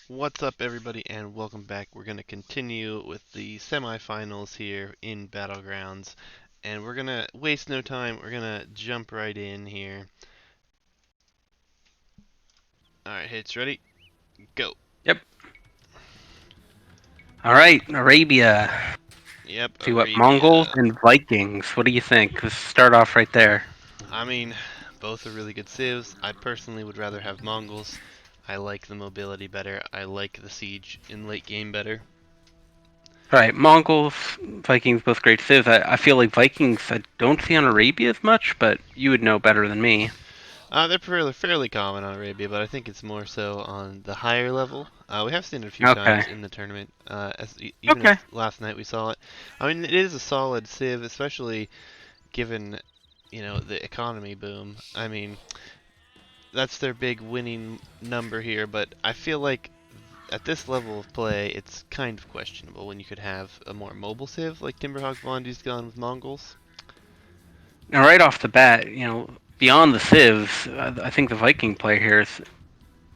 What's up, everybody, and welcome back. We're going to continue with the semifinals here in Battlegrounds, and we're going to waste no time. We're going to jump right in here. Alright, hits ready? Go. Yep. All right, Arabia. Yep, See what Mongols Arabia. and Vikings. What do you think? Let's start off right there. I mean, both are really good civs. I personally would rather have Mongols. I like the mobility better. I like the siege in late game better. All right, Mongols, Vikings, both great civs. I feel like Vikings I don't see on Arabia as much, but you would know better than me. They're fairly common on Arabia, but I think it's more so on the higher level. We have seen it a few Okay. times in the tournament, even Okay. as last night we saw it. I mean, it is a solid civ, especially given, the economy boom. I mean, that's their big winning number here, but I feel like at this level of play, it's kind of questionable when you could have a more mobile civ like Timbrhoggvandi's gone with Mongols. Now, right off the bat, beyond the civs, I think the Viking player here is.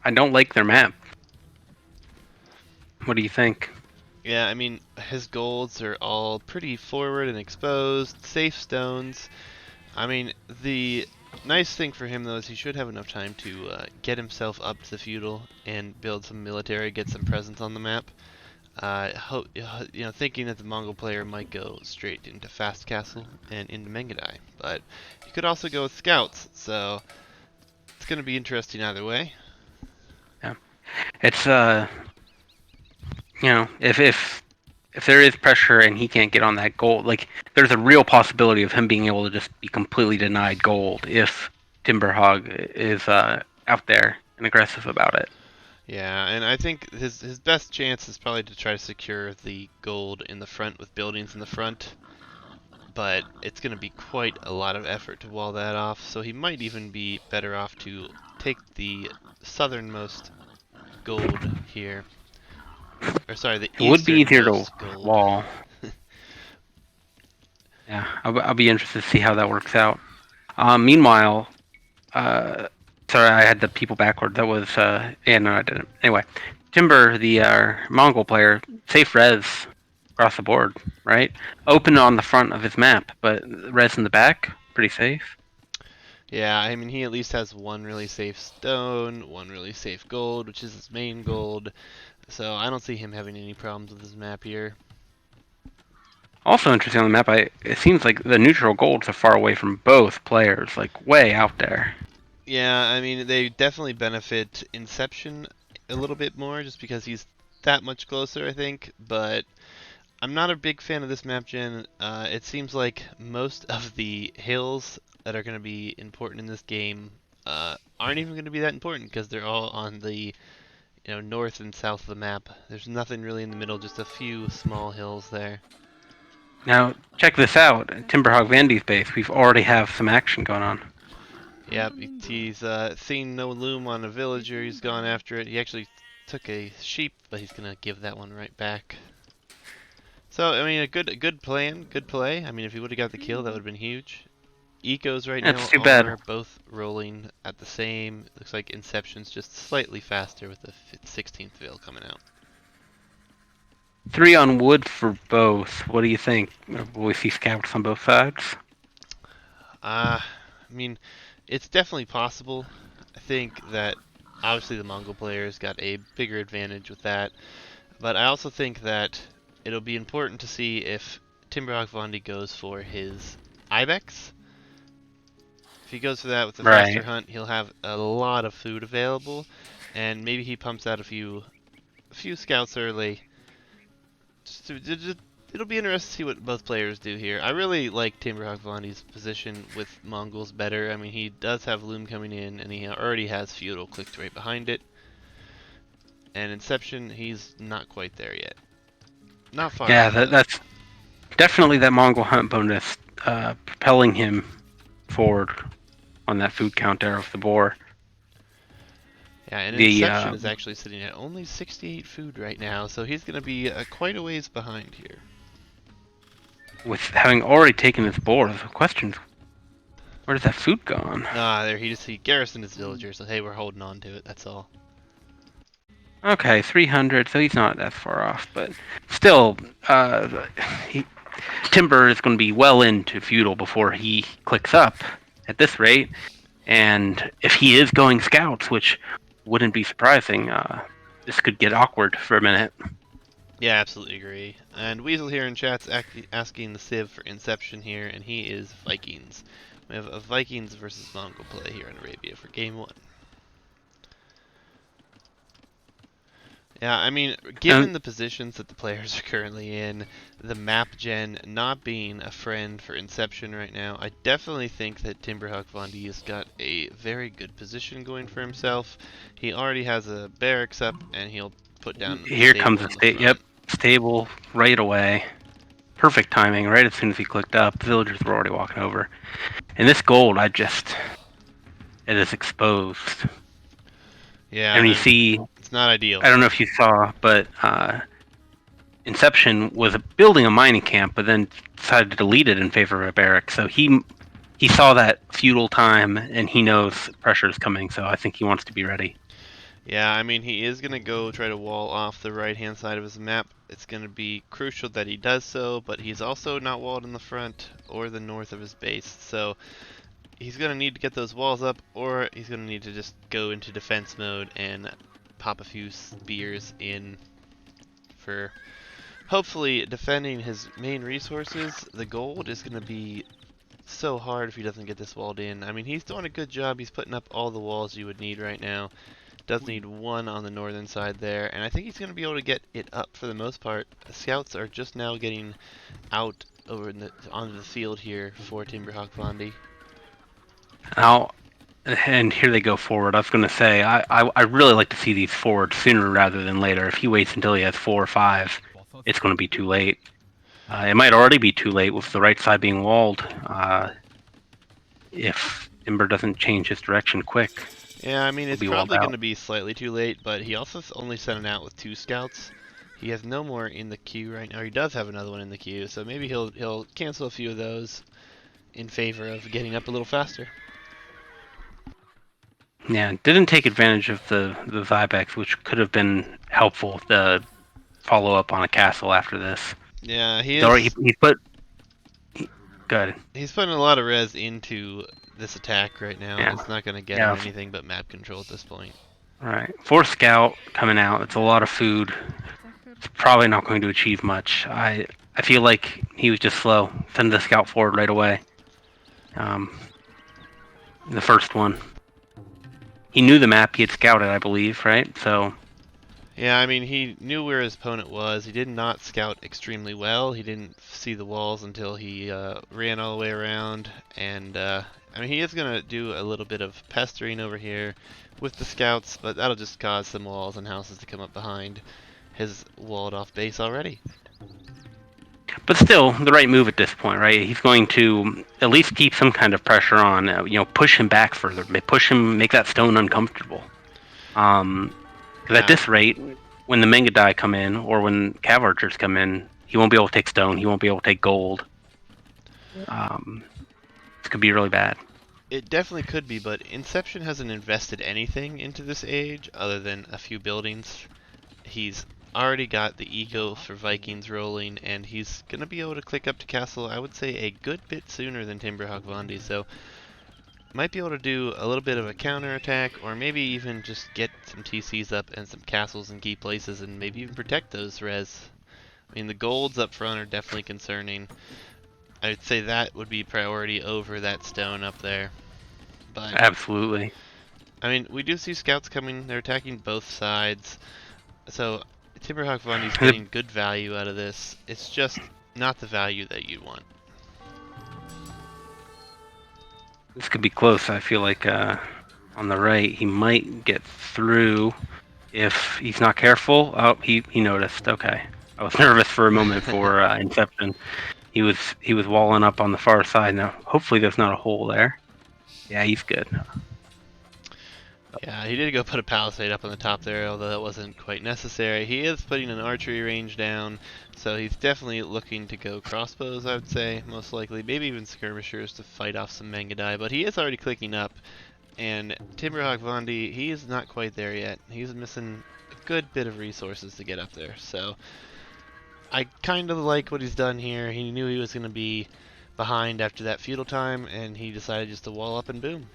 I don't like their map. What do you think? Yeah, I mean, his golds are all pretty forward and exposed, safe stones. I mean, the nice thing for him though is he should have enough time to get himself up to the feudal and build some military, get some presence on the map. Thinking that the Mongol player might go straight into Fast Castle and into Mengadai, but he could also go with scouts, so it's going to be interesting either way. Yeah, it's if there is pressure and he can't get on that gold, like there's a real possibility of him being able to just be completely denied gold if Timberhog is out there and aggressive about it. Yeah, and I think his best chance is probably to try to secure the gold in the front with buildings in the front, but it's going to be quite a lot of effort to wall that off, so he might even be better off to take the southernmost gold here. Or sorry, the It would be easier to easternmost gold. wall. Yeah, I'll be interested to see how that works out. Meanwhile, uh, sorry, I had the people backward. That was yeah, no, I didn't. Anyway, Timber, the Mongol player, safe res across the board, right? Open on the front of his map, but res in the back, pretty safe. Yeah, I mean, he at least has one really safe stone, one really safe gold, which is his main gold, so I don't see him having any problems with his map here. Also interesting on the map, it seems like the neutral golds are far away from both players, like way out there. Yeah, I mean, they definitely benefit Inception a little bit more just because he's that much closer, I think, but I'm not a big fan of this map gen. It seems like most of the hills that are going to be important in this game aren't even going to be that important because they're all on the north and south of the map. There's nothing really in the middle, just a few small hills there. Now, check this out. Timbrhoggvandi's base, we've already have some action going on. Yep, he's seen no loom on a villager. He's gone after it. He actually took a sheep, but he's gonna give that one right back. So I mean, a good plan, good play. I mean, if he would have got the kill, that would have been huge. Ecos right That's now too are bad. both rolling at the same. Looks like Inception's just slightly faster with the 16th veil coming out. 3 on wood for both. What do you think? Will we see scouts on both sides? I mean, it's definitely possible. I think that obviously the Mongol players got a bigger advantage with that, but I also think that it'll be important to see if Timbrhoggvandi goes for his Ibex. If he goes for that with the faster Right. hunt, he'll have a lot of food available, and maybe he pumps out a few scouts early. It'll be interesting to see what both players do here. I really like Timbrhoggvandi's position with Mongols better. I mean, he does have Loom coming in, and he already has Feudal clicked right behind it. And Inception, he's not quite there yet. Not far Yeah, off, though. that's definitely that Mongol hunt bonus propelling him forward on that food count there of the boar. Yeah, and The Inception is actually sitting at only 68 food right now, so he's going to be quite a ways behind here. with having already taken his boar, the question: where does that food gone? Ah, there he garrisoned his villagers, so hey, we're holding on to it, that's all. Okay, 300, so he's not that far off, but still, he, Timber is going to be well into feudal before he clicks up at this rate, and if he is going scouts, which wouldn't be surprising, this could get awkward for a minute. Yeah, absolutely agree. And Weasel here in chat's asking the Civ for Inception here, and he is Vikings. We have a Vikings versus Mongol play here in Arabia for game 1. Yeah, I mean, given And the positions that the players are currently in, the map gen not being a friend for Inception right now, I definitely think that Timbrhoggvandi has got a very good position going for himself. He already has a barracks up, and he'll put down a here comes stable a on the yep, front. stable right away. Perfect timing, right as soon as he clicked up. Villagers were already walking over. And this gold, it is exposed. And you Yeah, see, it's not ideal. I don't know if you saw, but Inception was building a mining camp, but then decided to delete it in favor of a barrack. So he saw that feudal time, and he knows pressure is coming. So I think he wants to be ready. Yeah, I mean, he is going to go try to wall off the right-hand side of his map. It's going to be crucial that he does so, but he's also not walled in the front or the north of his base. So he's going to need to get those walls up, or he's going to need to just go into defense mode and pop a few spears in for hopefully defending his main resources. The gold is going to be so hard if he doesn't get this walled in. I mean, he's doing a good job. He's putting up all the walls you would need right now. Does need one on the northern side there, and I think he's going to be able to get it up for the most part. The scouts are just now getting out over onto the field here for Timbrhoggvandi. Now, and here they go forward. I was going to say, I really like to see these forward sooner rather than later. If he waits until he has 4 or 5, it's going to be too late. It might already be too late with the right side being walled if Timber doesn't change his direction quick. Yeah, I mean, He'll it's be walled probably going out. to be slightly too late, but he also only sent it out with 2 scouts. He has no more in the queue right now. He does have another one in the queue, so maybe he'll cancel a few of those in favor of getting up a little faster. Yeah, didn't take advantage of the Zybex, which could have been helpful. The follow up on a castle after this. Yeah, He's already he put good. he's putting a lot of res into this attack right now, and Yeah, it's not going to get him yeah. anything but map control at this point. All right, 4th scout coming out. It's a lot of food. It's probably not going to achieve much. I feel like he was just slow. Send the scout forward right away. Um, the first one. He knew the map he had scouted, I believe, right? So Yeah, I mean, he knew where his opponent was. He did not scout extremely well. He didn't see the walls until he ran all the way around. And, I mean, he is going to do a little bit of pestering over here with the scouts, but that'll just cause some walls and houses to come up behind his walled off base already. but still, the right move at this point, right? He's going to at least keep some kind of pressure on. Push him back further. Push him, make that stone uncomfortable. Because at Yeah. this rate, when the Mengadai come in or when Cav Archers come in, he won't be able to take stone. He won't be able to take gold. This could be really bad. It definitely could be, but Inception hasn't invested anything into this age other than a few buildings. He's already got the ego for Vikings rolling, and he's going to be able to click up to castle, I would say, a good bit sooner than Timbrhoggvandi, so might be able to do a little bit of a counter attack, or maybe even just get some TCs up and some castles in key places, and maybe even protect those res. I mean, the golds up front are definitely concerning. I would say that would be priority over that stone up there. But, Absolutely. I mean, we do see scouts coming. They're attacking both sides. So, Timbrhoggvandi's getting good value out of this. It's just not the value that you want. This could be close. I feel like on the right, he might get through if he's not careful. Oh, he noticed. Okay, I was nervous for a moment for Inception. He was walling up on the far side. Now, hopefully, there's not a hole there. Yeah, he's good. Yeah, he did go put a palisade up on the top there, although that wasn't quite necessary. He is putting an archery range down, so he's definitely looking to go crossbows, I would say, most likely. Maybe even skirmishers to fight off some Mangadai, but he is already clicking up. And Timbrhoggvandi, he is not quite there yet. He's missing a good bit of resources to get up there. So I kind of like what he's done here. He knew he was going to be behind after that feudal time, and he decided just to wall up and boom.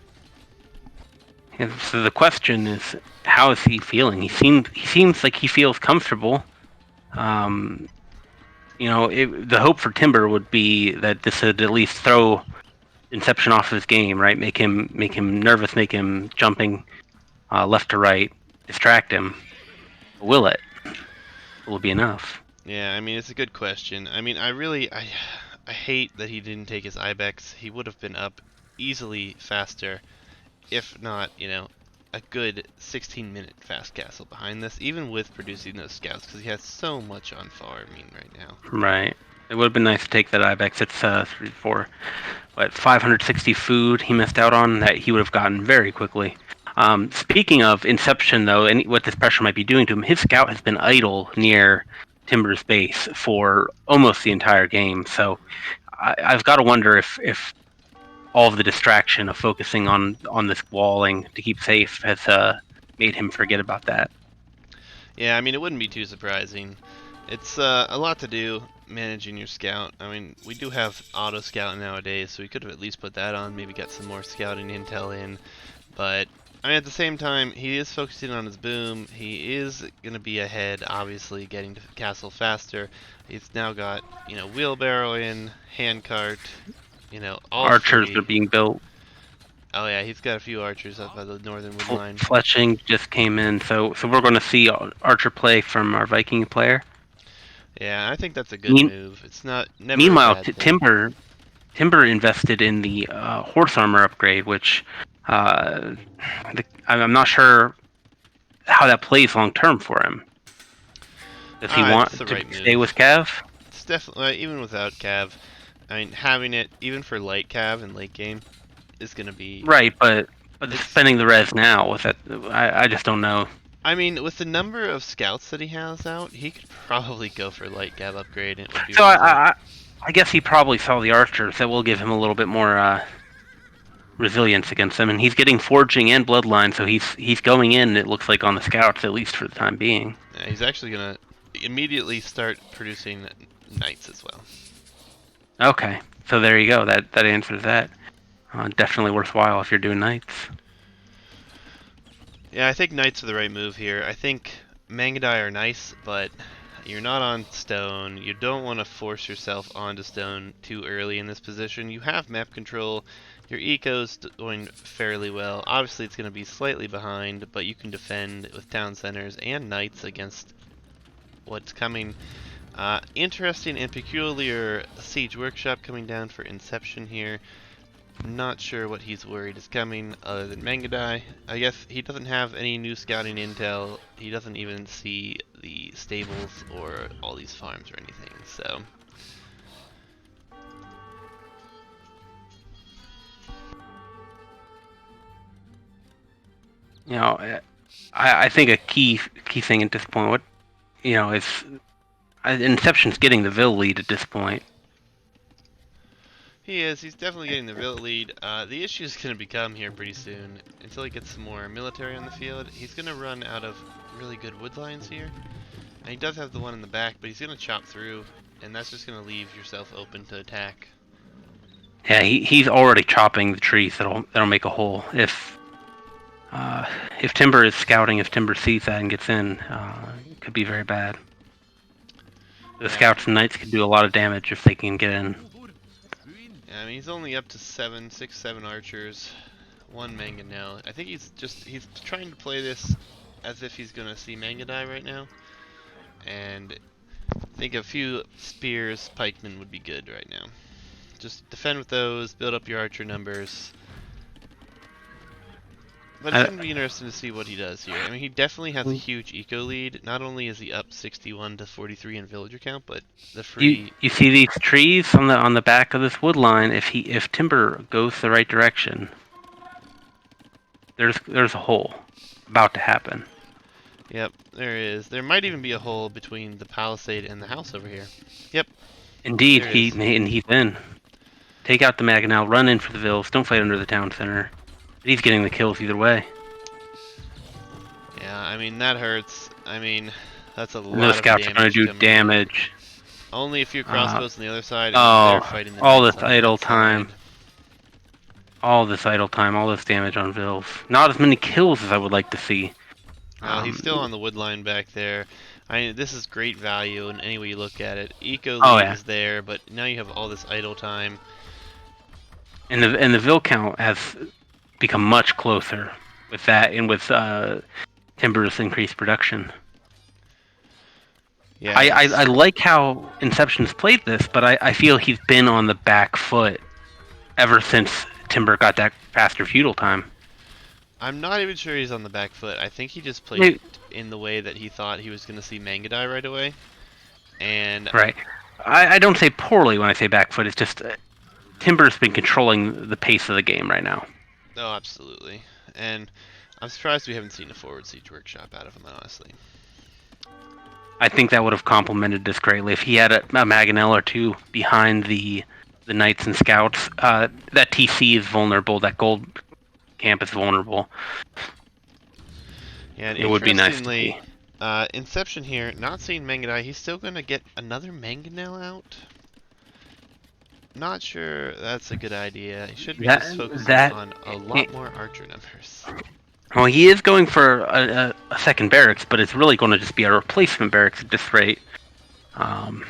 And so the question is, how is he feeling? He seems like he feels comfortable. Um, the hope for Timber would be that this would at least throw Inception off his game, right? Make him nervous, make him jumping left to right, distract him. Will it? Will it be enough? Yeah, I mean, it's a good question. I mean, I hate that he didn't take his Ibex. He would have been up easily faster, if not, a good 16-minute fast castle behind this, even with producing those scouts, because he has so much on farming right now. Right. It would have been nice to take that Ibex. It's 3, 4, 560 food he missed out on that he would have gotten very quickly. Speaking of Inception, though, and what this pressure might be doing to him, his scout has been idle near Timber's base for almost the entire game. So I've got to wonder if all of the distraction of focusing on this walling to keep safe has made him forget about that. Yeah, I mean, it wouldn't be too surprising. It's a lot to do managing your scout. I mean, we do have auto scout nowadays, so we could have at least put that on, maybe get some more scouting intel in. But I mean, at the same time, he is focusing on his boom. He is going to be ahead, obviously, getting to castle faster. He's now got, wheelbarrow in, handcart, all Archers free. are being built. Oh yeah, he's got a few archers up by the northern wood line. Fletching just came in, so we're going to see Archer play from our Viking player. Yeah, I think that's a good move. It's never a Meanwhile, bad thing. Timber invested in the horse armor upgrade, which I'm not sure how that plays long term for him. Does he want It's the to right stay move. with Cav? It's definitely, even without Cav, I mean, having it, even for light Cav in late game, is going to be... Right, but spending the res now with it, I just don't know. I mean, with the number of scouts that he has out, he could probably go for light Cav upgrade, and it would be So worth it. I guess he probably saw the archers. That will give him a little bit more resilience against them, and he's getting forging and bloodline, so he's going in. It looks like on the scouts, at least for the time being. Yeah, he's actually going to immediately start producing knights as well. Okay, so there you go. That answers that. Definitely worthwhile if you're doing knights. Yeah, I think knights are the right move here. I think Mangudai are nice, but you're not on stone. You don't want to force yourself onto stone too early in this position. You have map control. Your eco's going fairly well. Obviously, it's going to be slightly behind, but you can defend with town centers and knights against what's coming. Interesting and peculiar siege workshop coming down for Inception here. Not sure what he's worried is coming other than Mangudai. I guess he doesn't have any new scouting intel. He doesn't even see the stables or all these farms or anything, so... I think a key thing at this point, is Inception's getting the Vil lead at this point. He is. He's definitely getting the real lead. The issue is going to become here pretty soon. Until he gets some more military on the field, he's going to run out of really good wood lines here. And he does have the one in the back, but he's going to chop through, and that's just going to leave yourself open to attack. Yeah, he's already chopping the trees that'll make a hole. If Timber is scouting, if Timber sees that and gets in, it could be very bad. The scouts and knights can do a lot of damage if they can get in. Yeah, I mean, he's only up to 7 archers, 1 Manga now. I think he's trying to play this as if he's gonna see Mangudai right now. And I think a few spears, pikemen would be good right now. Just defend with those, build up your archer numbers. But it's going to be interesting to see what he does here. I mean, he definitely has a huge eco lead. Not only is he up 61 to 43 in villager count, but the free... You see these trees on the back of this wood line. If Timber goes the right direction, there's a hole about to happen. Yep, there is. There might even be a hole between the palisade and the house over here. Yep. Indeed, he's in. Take out the Maganel, run in for the Vils, don't fight under the town center. He's getting the kills either way. Yeah, I mean, that hurts. I mean, that's a And those lot of scouts are going damage to do coming in. damage. Only a few Uh, crossbows on the other side. Ooh, they're oh, fighting the all knights this on idle that time. side. All this idle time, all this damage on Vils. Not as many kills as I would like to see. Well, he's still on the wood line back there. I mean, this is great value in any way you look at it. Eco Oh lead yeah, is there, but now you have all this idle time. and the Vil count has become much closer with that, and with Timber's increased production. Yeah, it's... I like how Inception's played this, but I feel he's been on the back foot ever since Timber got that faster feudal time. I'm not even sure he's on the back foot. I think he just played Maybe, it in the way that he thought he was going to see Mangadai right away. And, right. I don't say poorly when I say back foot. It's just Timber's been controlling the pace of the game right now. oh, absolutely. And I'm surprised we haven't seen a forward siege workshop out of him, honestly. I think that would have complemented this greatly if he had a Mangonel or two behind the Knights and Scouts. That TC is vulnerable. That gold camp is vulnerable. Yeah, and It would be nice to interestingly, see. Inception here, not seeing Mangadai, he's still going to get another Mangonel out? Not sure that's a good idea. He should be just focusing That on a lot more archer numbers. well, he is going for a second barracks, but it's really going to just be a replacement barracks at this rate. Um,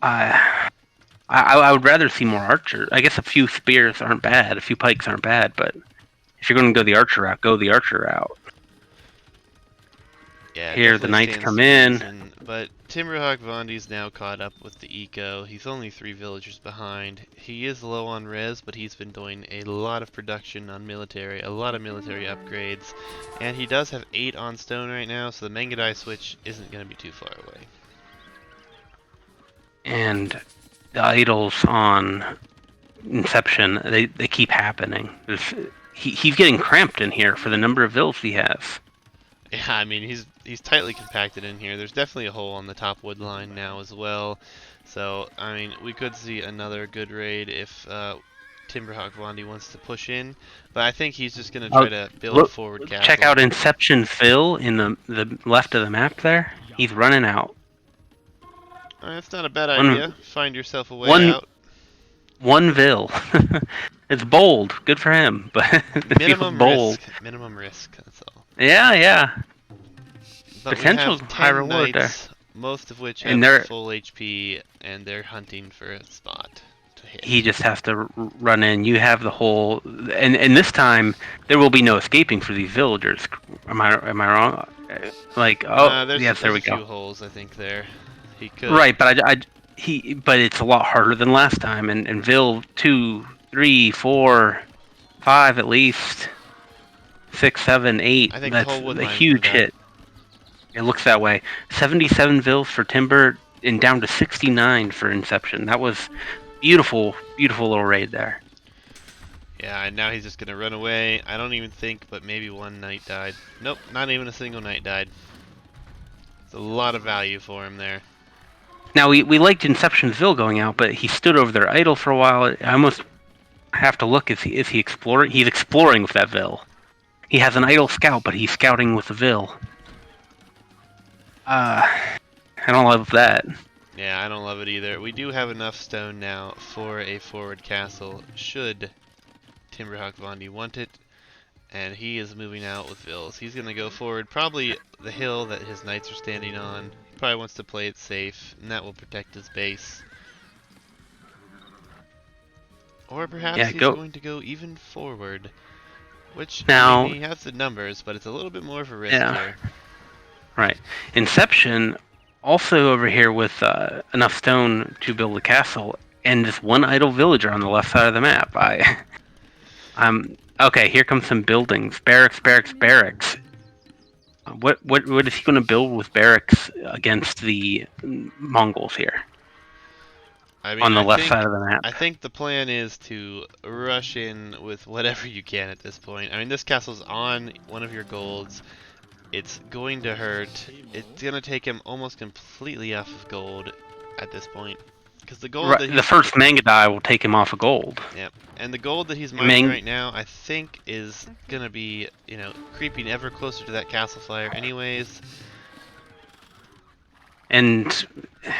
I would rather see more archers. I guess a few spears aren't bad, a few pikes aren't bad, but if you're going to go the archer route, go the archer route. Yeah, it Here the definitely knights stands come to in. reason. But Timbrhoggvandi's now caught up with the eco. He's only 3 villagers behind. He is low on res, but he's been doing a lot of production on military, a lot of military upgrades. And he does have 8 on stone right now, so the Mangadai switch isn't going to be too far away. And the idols on Inception, they keep happening. He's getting cramped in here for the number of vills he has. Yeah, I mean, he's tightly compacted in here. There's definitely a hole on the top wood line now as well. So, I mean, we could see another good raid if Timbrhoggvandi wants to push in. But I think he's just going to try to build a forward castle. Check out Inception's Vil in the left of the map there. He's running out. That's not a bad idea. Find yourself a way out. One Vil. It's bold. Good for him. But Minimum bold. risk. Minimum risk, that's all. Yeah. But Potential we have 10 high reward knights, there. most of which And have full HP, and they're hunting for a spot to hit. He just has to run in. You have the whole, and this time there will be no escaping for these villagers. Am I wrong? Like, yes, there we go. There's a few holes, I think, there. He could. Right, but but it's a lot harder than last time. And Vil 2, 3, 4, 5 at least, 6, 7, 8. I think That's the whole wood a line huge hit. It looks that way. 77 Vils for Timber and down to 69 for Inception. That was beautiful little raid there. Yeah, and now he's just gonna run away. I don't even think, but maybe one knight died. Nope, not even a single knight died. It's a lot of value for him there. Now we liked Inception's Vil going out, but he stood over there idle for a while. I almost have to look. Is he exploring? He's exploring with that Vil. He has an idle scout, but he's scouting with the Vil. I don't love that. Yeah, I don't love it either. We do have enough stone now for a forward castle, should Timbrhoggvandi want it. And he is moving out with Vils. He's going to go forward, probably the hill that his knights are standing on. He probably wants to play it safe, and that will protect his base. Or perhaps he's going to go even forward. Which, now, I mean, he has the numbers, but it's a little bit more of a risk here. Right. Inception, also over here with enough stone to build a castle, and just one idle villager on the left side of the map. Okay, here comes some buildings. Barracks. What is he going to build with barracks against the Mongols here? I mean, on the left side of the map. I think the plan is to rush in with whatever you can at this point. I mean, this castle's on one of your golds. It's going to hurt. It's going to take him almost completely off of gold at this point. Because the gold Right, that the he's first Mangadai will take him off of gold. Yep. And the gold that he's And mining right now, I think, is gonna be, creeping ever closer to that castle flyer anyways. And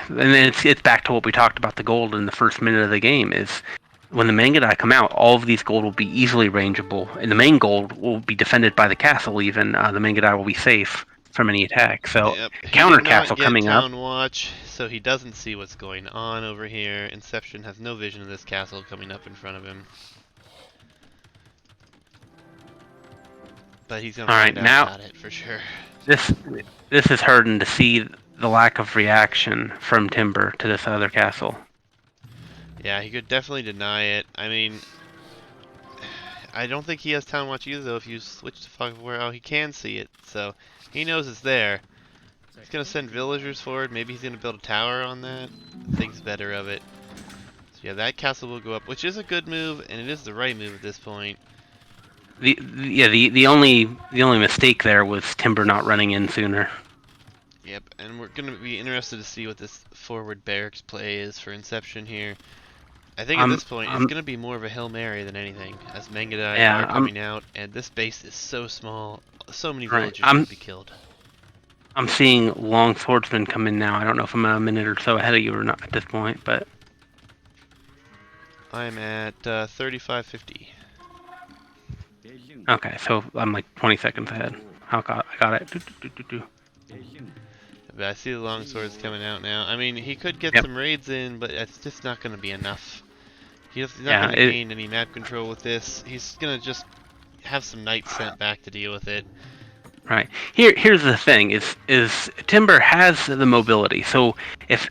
then it's back to what we talked about the gold in the first minute of the game is when the Mangadai come out, all of these gold will be easily rangeable, and the main gold will be defended by the castle. Even the Mangadai will be safe from any attack. So Yep. He counter did not castle get coming up. town watch, so he doesn't see what's going on over here. Inception has no vision of this castle coming up in front of him. But he's gonna All right, find out now about it for sure. this this is hurting to see the lack of reaction from Timber to this other castle. Yeah, he could definitely deny it. I mean, I don't think he has town watch either, though. If you switch to Fog of War, oh, he can see it, so he knows it's there. He's gonna send villagers forward. Maybe he's gonna build a tower on that. Thinks better of it. So yeah, that castle will go up, which is a good move, and it is the right move at this point. The only mistake there was Timber not running in sooner. Yep, and we're gonna be interested to see what this forward barracks play is for Inception here. I think at this point it's gonna be more of a Hail Mary than anything, as Mangadai are coming out, and this base is so small, so many villagers could be killed. I'm seeing long swordsmen come in now. I don't know if I'm a minute or so ahead of you or not at this point, but I'm at 3550. okay, so I'm like 20 seconds ahead. I got it. But I see the long swords coming out now. I mean, he could get some raids in, but it's just not going to be enough. He's not going to gain any map control with this. He's going to just have some knights sent back to deal with it. Right. Here's the thing: is Timber has the mobility. So if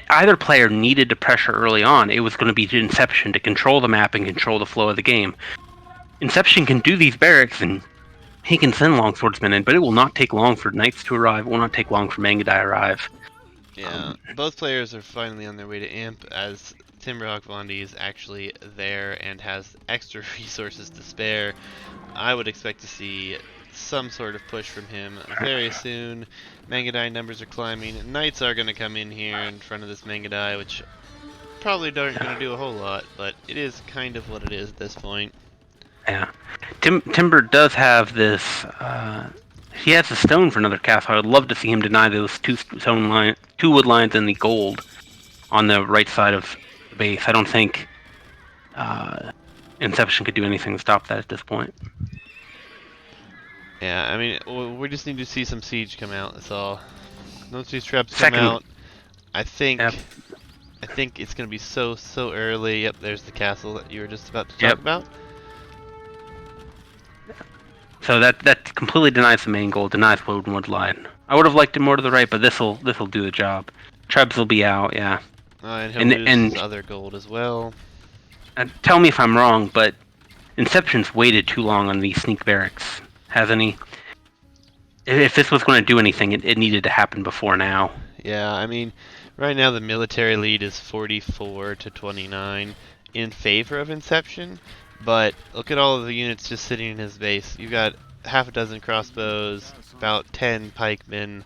either player needed to pressure early on, it was going to be Inception to control the map and control the flow of the game. Inception can do these barracks and he can send long swordsmen in, but it will not take long for knights to arrive. It will not take long for Mangadai to arrive. Yeah, both players are finally on their way to Imp, as Timbrhoggvandi is actually there and has extra resources to spare. I would expect to see some sort of push from him very soon. Mangadai numbers are climbing. Knights are going to come in here in front of this Mangadai, which probably aren't going to do a whole lot, but it is kind of what it is at this point. Yeah, Timber does have this. He has a stone for another castle. I would love to see him deny those two wood lines and the gold on the right side of the base. I don't think Inception could do anything to stop that at this point. Yeah, I mean, we just need to see some siege come out. That's all. Once these traps come out, I think it's gonna be so early. Yep, there's the castle that you were just about to talk about. So that completely denies the main goal, denies wood line. I would have liked it more to the right, but this'll do the job. Trebs will be out, yeah. And he'll lose his other gold as well. Tell me if I'm wrong, but Inception's waited too long on these sneak barracks, hasn't he? If this was going to do anything, it needed to happen before now. Yeah, I mean, right now the military lead is 44 to 29 in favor of Inception. But look at all of the units just sitting in his base. You've got half a dozen crossbows, about 10 pikemen,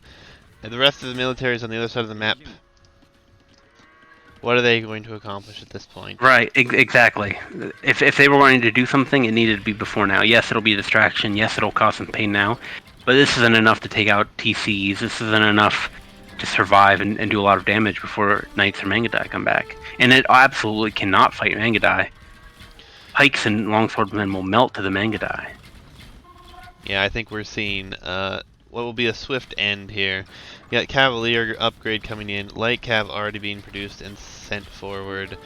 and the rest of the military is on the other side of the map. What are they going to accomplish at this point? Right, exactly. If they were wanting to do something, it needed to be before now. Yes, it'll be a distraction. Yes, it'll cause some pain now. But this isn't enough to take out TCs. This isn't enough to survive and do a lot of damage before Knights or Mangadai come back. And it absolutely cannot fight Mangadai. Pikes and longswordmen will melt to the Mangadai. Yeah, I think we're seeing what will be a swift end here. You got Cavalier upgrade coming in, Light Cav already being produced and sent forward.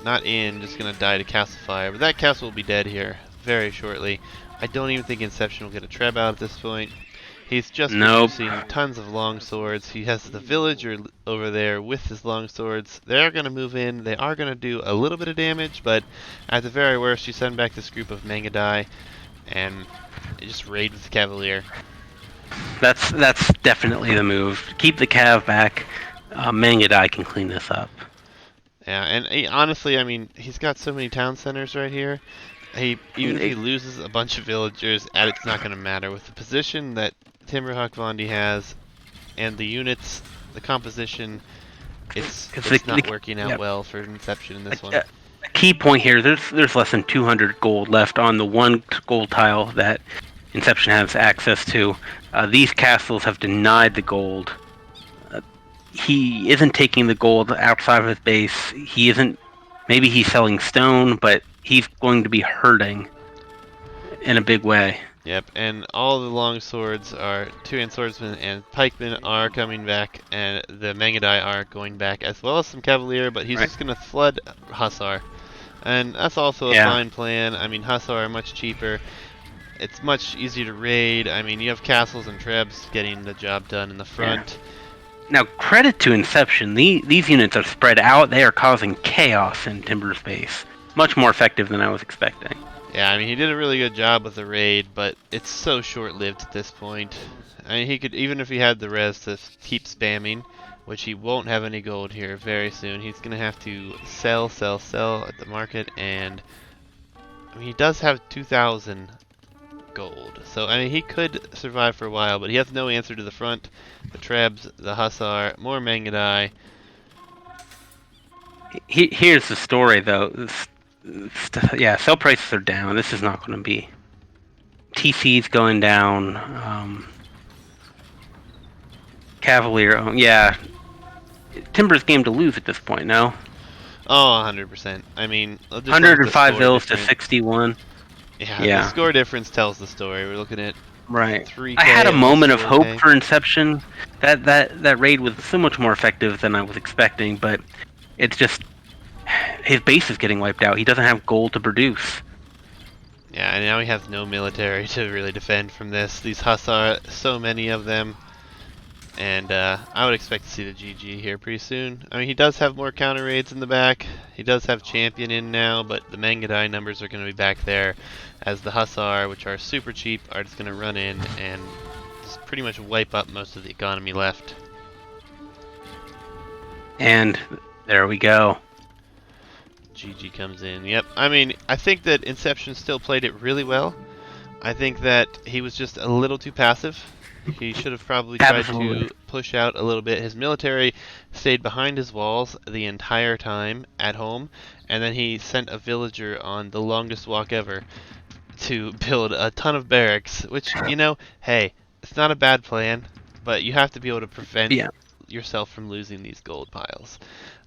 Not in, just gonna die to Castle Fire, but that castle will be dead here very shortly. I don't even think Inception will get a Treb out at this point. He's just producing tons of longswords. He has the villager over there with his longswords. They're going to move in. They are going to do a little bit of damage, but at the very worst, you send back this group of Mangadai and just raid with the Cavalier. That's definitely the move. Keep the Cav back. Mangadai can clean this up. Yeah, and honestly, I mean, he's got so many town centers right here. Even if he loses a bunch of villagers, it's not going to matter. With the position that Timbrhoggvandi has, and the units, the composition, Because it's not working out yeah, well for Inception in a, this one. a key point here. There's less than 200 gold left on the one gold tile that Inception has access to. These castles have denied the gold. Uh, he isn't taking the gold outside of his base. He isn't. Maybe he's selling stone, but he's going to be hurting in a big way. Yep, and all the long swords are two-hand swordsmen and pikemen are coming back, and the Mangadai are going back, as well as some cavalier. But he's Right? just gonna flood Hussar, and that's also a Yeah. fine plan. I mean, Hussar are much cheaper. It's much easier to raid. I mean, you have castles and trebs getting the job done in the Yeah. front. Now, credit to Inception. These units are spread out. They are causing chaos in Timber's base. Much more effective than I was expecting. Yeah, I mean, he did a really good job with the raid, but it's so short-lived at this point. I mean, he could, even if he had the res to keep spamming, which he won't have any gold here very soon, he's going to have to sell, sell, sell at the market, and I mean, he does have 2,000 gold. So, I mean, he could survive for a while, but he has no answer to the front, the Trebs, the Hussar, more Mangadai. Here's the story, though. Yeah, sell prices are down. This is not going to be. TC's going down. Cavalier. Yeah, Timber's game to lose at this point. No, Oh, 100%. I mean, I'll just look at the 105 score vills to difference. 61. Yeah, the Yeah, score difference tells the story. We're looking at right. 3K, I had a almost moment of hope 4K. for Inception. That raid was so much more effective than I was expecting, but it's just his base is getting wiped out. He doesn't have gold to produce. Yeah, and now he has no military to really defend from this. These Hussar, so many of them. And I would expect to see the GG here pretty soon. I mean, he does have more counter raids in the back. He does have champion in now, but the Mangadai numbers are going to be back there, as the Hussar, which are super cheap, are just going to run in and just pretty much wipe up most of the economy left. And there we go. GG comes in. Yep. I mean, I think that Inception still played it really well. I think that he was just a little too passive. He should have probably tried Absolutely. to push out a little bit. His military stayed behind his walls the entire time at home, and then he sent a villager on the longest walk ever to build a ton of barracks, which, you know, hey, it's not a bad plan, but you have to be able to prevent Yeah. yourself from losing these gold piles.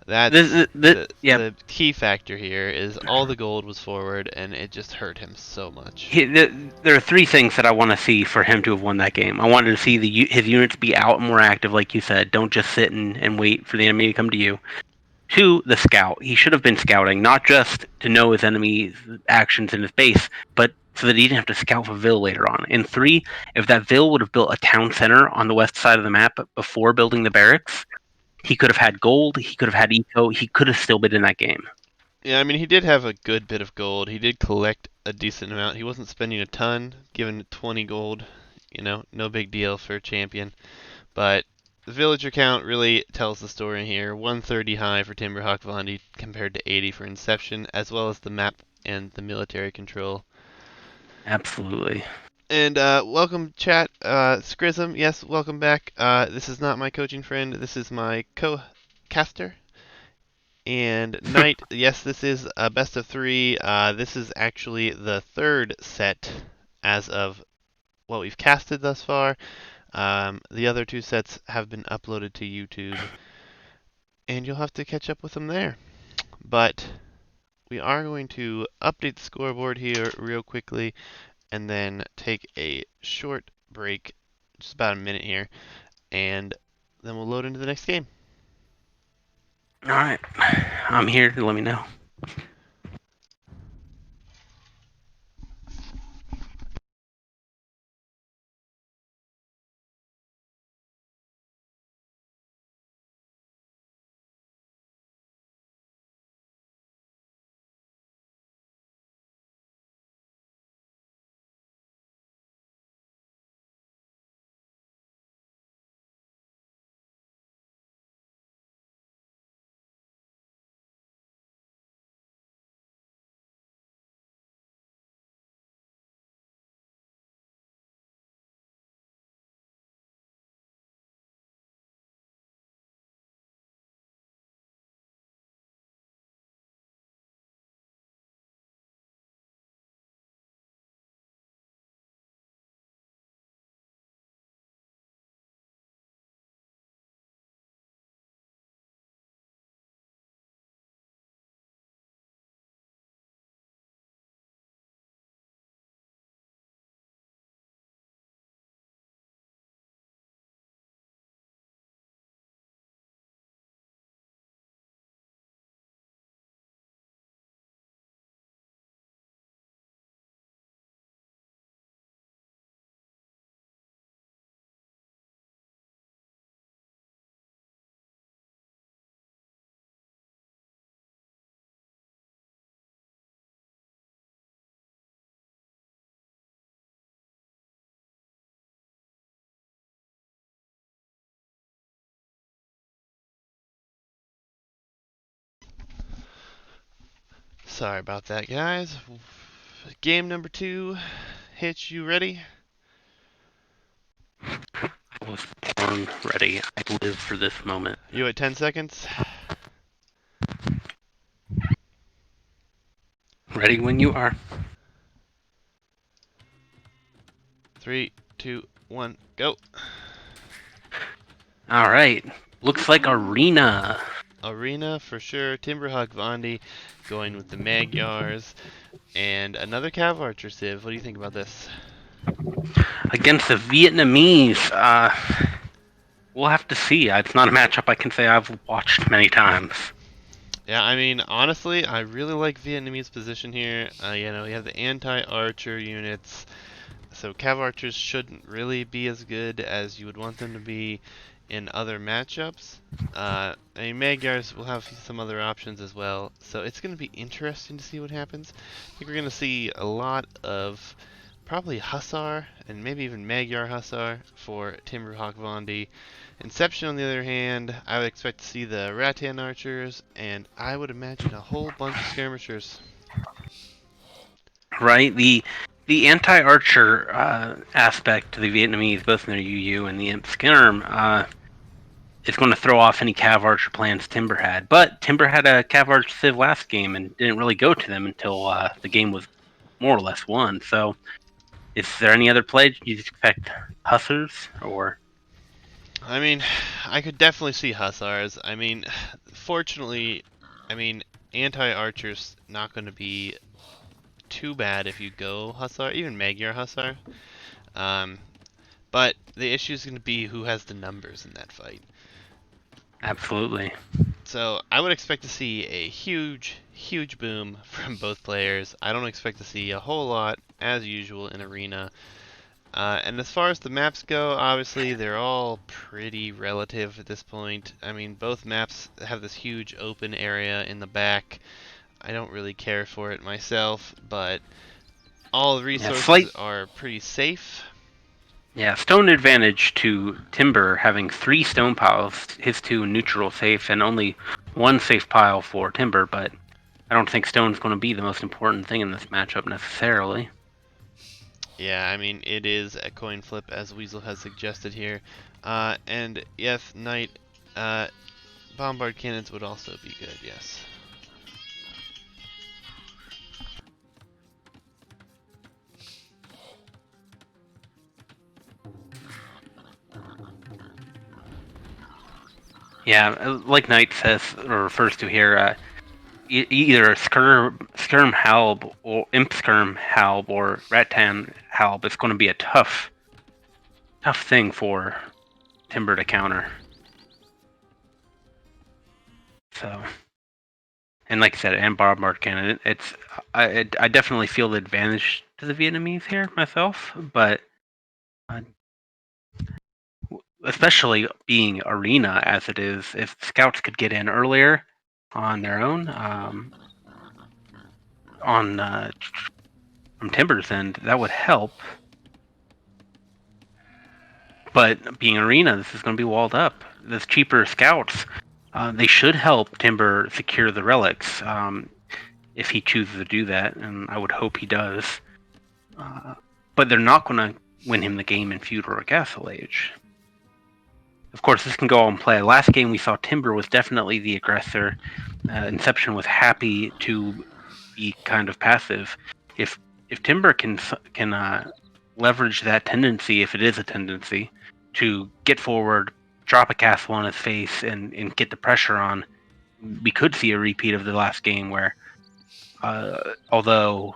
That's The yeah. the key factor here is all the gold was forward, and it just hurt him so much. There are three things that I want to see for him to have won that game. I wanted to see his units be out and more active, like you said. Don't just sit and wait for the enemy to come to you. Two, the scout. He should have been scouting, not just to know his enemy's actions in his base, but so that he didn't have to scout for Vil later on. And three, if that Vil would have built a town center on the west side of the map before building the barracks, he could have had gold, he could have had eco, he could have still been in that game. Yeah, I mean, he did have a good bit of gold. He did collect a decent amount. He wasn't spending a ton, given 20 gold, you know, no big deal for a champion. But the villager count really tells the story here. 130 high for Timbrhoggvandi compared to 80 for Inception, as well as the map and the military control. Absolutely. And welcome, chat. Scrism, yes, welcome back. This is not my coaching friend. This is my co-caster. And Knight, yes, this is a best of three. This is actually the third set as of what we've casted thus far. The other two sets have been uploaded to YouTube, and you'll have to catch up with them there. But we are going to update the scoreboard here real quickly, and then take a short break, just about a minute here, and then we'll load into the next game. All right. I'm here. Let me know. Sorry about that, guys. Game number 2. Hitch, you ready? I was born ready. I live for this moment. You at 10 seconds? Ready when you are. 3, 2, 1, go. All right. Looks like Arena. Arena for sure. Timbrhoggvandi going with the Magyars. And another Cav Archer Civ. What do you think about this? Against the Vietnamese. We'll have to see. It's not a matchup I can say I've watched many times. Yeah, I mean, honestly, I really like Vietnamese position here. You know, you have the anti-archer units, so Cav Archers shouldn't really be as good as you would want them to be in other matchups. I mean, Magyars will have some other options as well, so it's going to be interesting to see what happens. I think we're going to see a lot of probably Hussar and maybe even Magyar Hussar for Timbrhoggvandi. Inception, on the other hand, I would expect to see the Rattan Archers, and I would imagine a whole bunch of skirmishers. Right? The anti-archer aspect to the Vietnamese, both in their UU and the Imp Skirm, is going to throw off any Cav Archer plans Timber had. But Timber had a Cav Archer Civ last game and didn't really go to them until the game was more or less won. So, is there any other play you'd expect Hussars or? I mean, I could definitely see Hussars. I mean, fortunately, I mean, anti-archer's not going to be too bad if you go Hussar, even Magyar Hussar. But the issue is going to be who has the numbers in that fight. Absolutely. So I would expect to see a huge boom from both players. I don't expect to see a whole lot, as usual, in Arena. And as far as the maps go, obviously they're all pretty relative at this point. I mean, both maps have this huge open area in the back. I don't really care for it myself, but all the resources are pretty safe. Yeah, stone advantage to Timber having 3 stone piles, his 2 neutral safe, and only 1 safe pile for Timber, but I don't think stone's going to be the most important thing in this matchup necessarily. Yeah, I mean, it is a coin flip, as Weasel has suggested here. And yes, Knight, bombard cannons would also be good, yes. Yeah, like Knight says, or refers to here, either Skirm Halb or Imp Skirm Halb or Rattan Halb is going to be a tough thing for Timber to counter. So, and like I said, and bombard cannon, I definitely feel the advantage to the Vietnamese here myself, but especially being Arena as it is, if scouts could get in earlier on their own, from Timber's end, that would help. But being Arena, this is going to be walled up. This cheaper scouts, they should help Timber secure the relics if he chooses to do that, and I would hope he does. But they're not going to win him the game in Feudal or Castle Age. Of course, this can go on play. Last game we saw Timber was definitely the aggressor. Inception was happy to be kind of passive. If Timber can leverage that tendency, if it is a tendency, to get forward, drop a castle on his face, and get the pressure on, we could see a repeat of the last game where, although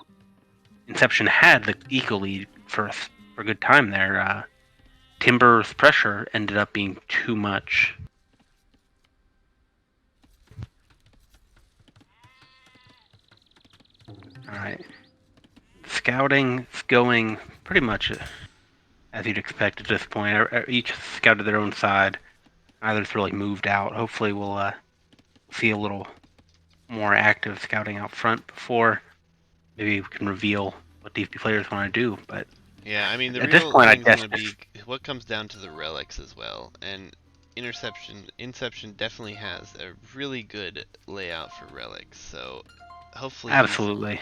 Inception had the eco lead for a good time there, Timber's pressure ended up being too much. Alright. Scouting is going pretty much as you'd expect at this point. Each scouted their own side. Neither's really moved out. Hopefully we'll see a little more active scouting out front before maybe we can reveal what these players want to do. But yeah, I mean, the at real this point, thing's going to be what comes down to the relics as well. And Inception definitely has a really good layout for relics. So hopefully he's Absolutely.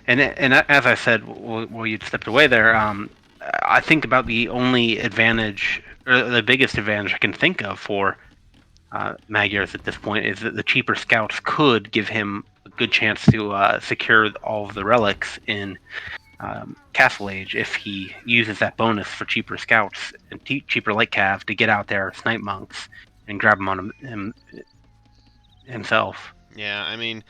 And as I said, while you'd stepped away there, I think about the only advantage, or the biggest advantage I can think of for Magyars at this point is that the cheaper scouts could give him a good chance to secure all of the relics in Castle Age if he uses that bonus for cheaper scouts and cheaper light cav to get out there, snipe monks, and grab them on himself. Yeah, I mean,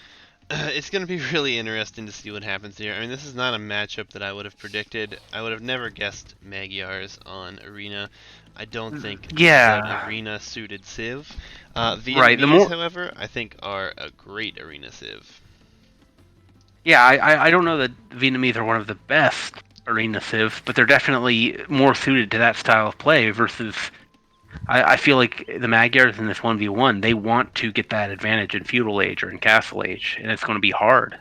it's going to be really interesting to see what happens here. I mean, this is not a matchup that I would have predicted. I would have never guessed Magyars on Arena. I don't think this is an Yeah, Arena-suited Civ. right. The Vietnamese, more, however, I think are a great Arena Civ. yeah, I don't know that Vietnamese are one of the best arena civs, but they're definitely more suited to that style of play versus. I feel like the Magyars in this 1v1, they want to get that advantage in Feudal Age or in Castle Age, and it's going to be hard.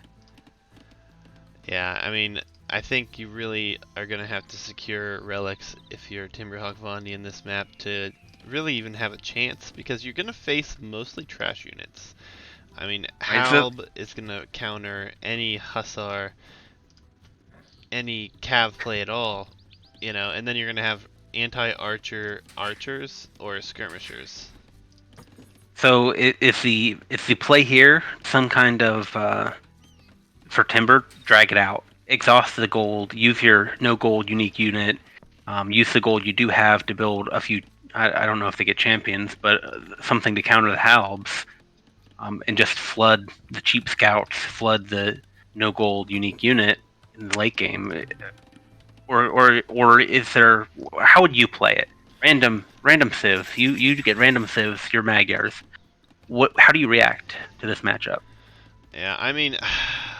Yeah, I mean, I think you really are going to have to secure relics if you're Timbrhoggvandi in this map to really even have a chance, because you're going to face mostly trash units. I mean, Right? So, Halb is going to counter any Hussar, any Cav play at all, and then you're going to have anti-archer archers or skirmishers. it's the play here some kind of for Timber, drag it out, exhaust the gold, use your no gold unique unit, use the gold you do have to build a few. I don't know if they get champions, but something to counter the Halbs, and just flood the cheap scouts, flood the no gold unique unit in the late game. Or is there? How would you play it? Random civs. You get random civs. Your Magyars. What? How do you react to this matchup? Yeah, I mean,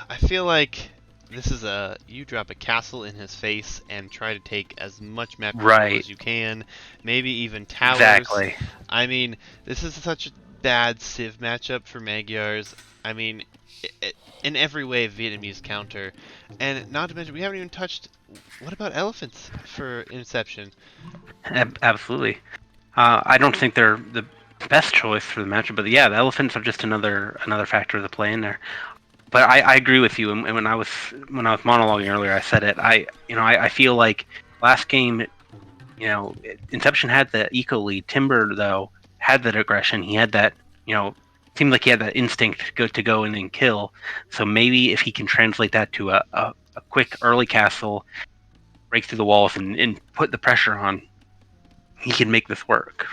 I feel like this is you drop a castle in his face and try to take as much map control Right. as you can, maybe even towers. Exactly. I mean, this is such a bad Civ matchup for Magyars. I mean, in every way Vietnamese counter, and not to mention we haven't even touched. What about elephants for Inception? Absolutely. I don't think they're the best choice for the matchup, but yeah, the elephants are just another factor to play in there. But I agree with you. And when I was monologuing earlier, I said it. I feel like last game, Inception had the eco lead. Timber though had that aggression. He had that. Seemed like he had that instinct to go in and kill. So maybe if he can translate that to a quick early castle, break through the walls and put the pressure on, he can make this work.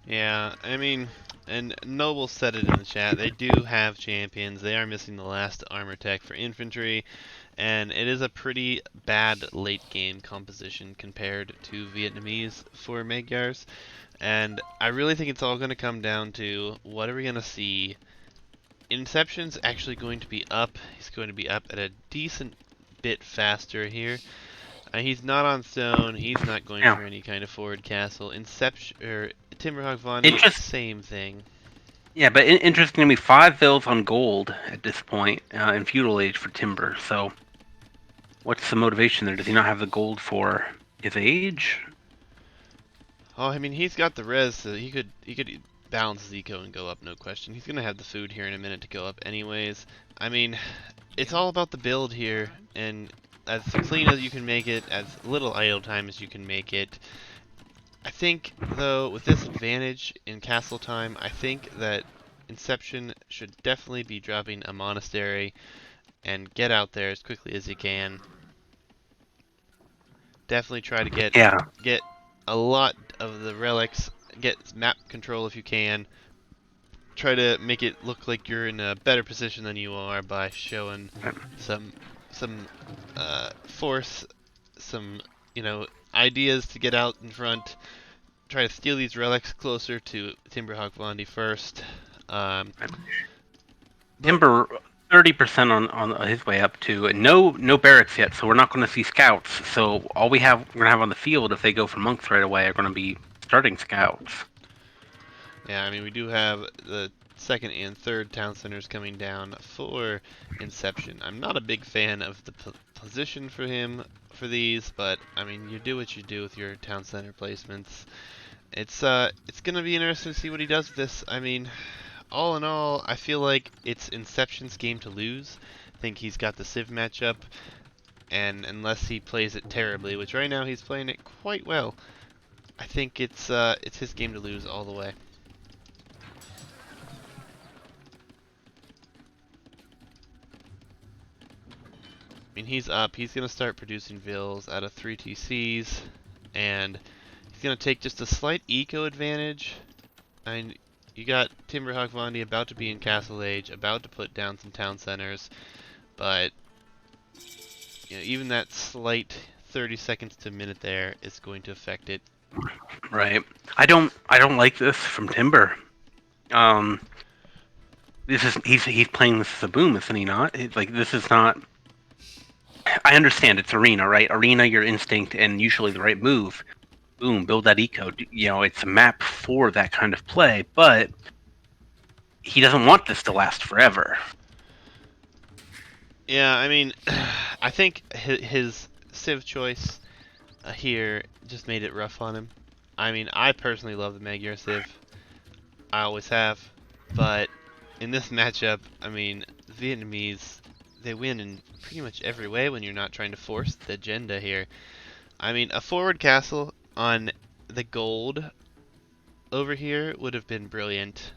Yeah, I mean, and Noble said it in the chat. They do have champions. They are missing the last armor tech for infantry, and it is a pretty bad late game composition compared to Vietnamese for Magyars. And I really think it's all going to come down to what are we going to see. Inception's actually going to be up. He's going to be up at a decent bit faster here. He's not on stone. He's not going Yeah. for any kind of forward castle. Timbrhoggvandi, Interest. same thing. Yeah, but interesting to me, 5 bills on gold at this point in feudal age for Timber. So, what's the motivation there? Does he not have the gold for his age? Oh, I mean, he's got the res, so he could balance his eco and go up, no question. He's gonna have the food here in a minute to go up, anyways. I mean, it's all about the build here, and as clean as you can make it, as little idle time as you can make it. I think, though, with this advantage in castle time, I think that Inception should definitely be dropping a monastery and get out there as quickly as you can. Definitely try to Yeah. get a lot of the relics, get map control if you can. Try to make it look like you're in a better position than you are by showing some force, some ideas to get out in front. Try to steal these relics closer to Timbrhoggvandi first. But Timber 30% on his way up to, and no barracks yet, so we're not going to see scouts. So all we're gonna have on the field if they go for monks right away are going to be starting scouts. yeah, I mean, we do have the second and third town centers coming down for Inception. I'm not a big fan of the position for him for these, but I mean, you do what you do with your town center placements. It's gonna be interesting to see what he does with this. I mean, all in all, I feel like it's Inception's game to lose. I think he's got the Civ matchup, and unless he plays it terribly, which right now he's playing it quite well, I think it's his game to lose all the way. I mean, he's up. He's going to start producing vills out of 3 TCs, and he's going to take just a slight eco advantage. I mean, you got Timbrhoggvandi about to be in Castle Age, about to put down some town centers, but you know, even that slight 30 seconds to minute there is going to affect it. Right. I don't like this from Timber. This is he's playing this as a boom, isn't he not? Like this is not. I understand it's arena, right? Arena, your instinct, and usually the right move. Boom, build that eco. You know, it's a map for that kind of play, but he doesn't want this to last forever. Yeah, I mean, I think his Civ choice here just made it rough on him. I mean, I personally love the Magyar Civ. I always have. But in this matchup, I mean, Vietnamese, they win in pretty much every way when you're not trying to force the agenda here. I mean, a forward castle on the gold over here would have been brilliant.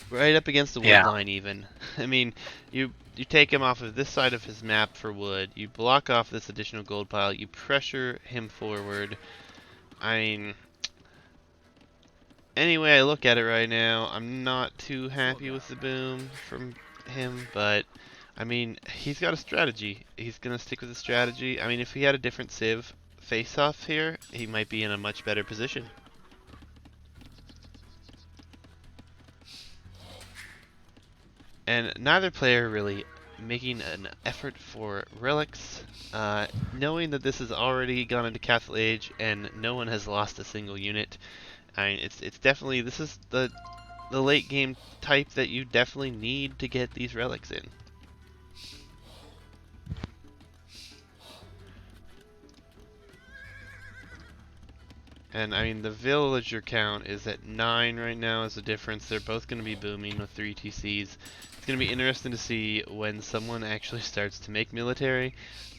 Right up against the wood line even. I mean, you take him off of this side of his map for wood, you block off this additional gold pile, you pressure him forward. I mean, anyway I look at it right now, I'm not too happy with the boom from him, but I mean, he's got a strategy. He's going to stick with the strategy. I mean, if he had a different Civ face-off here, he might be in a much better position. And neither player really making an effort for relics, knowing that this has already gone into Castle Age and no one has lost a single unit. I mean, it's definitely, this is the late game type that you definitely need to get these relics in. And I mean, the villager count is at 9 right now as a difference. They're both going to be booming with 3 TCs. It's going to be interesting to see when someone actually starts to make military.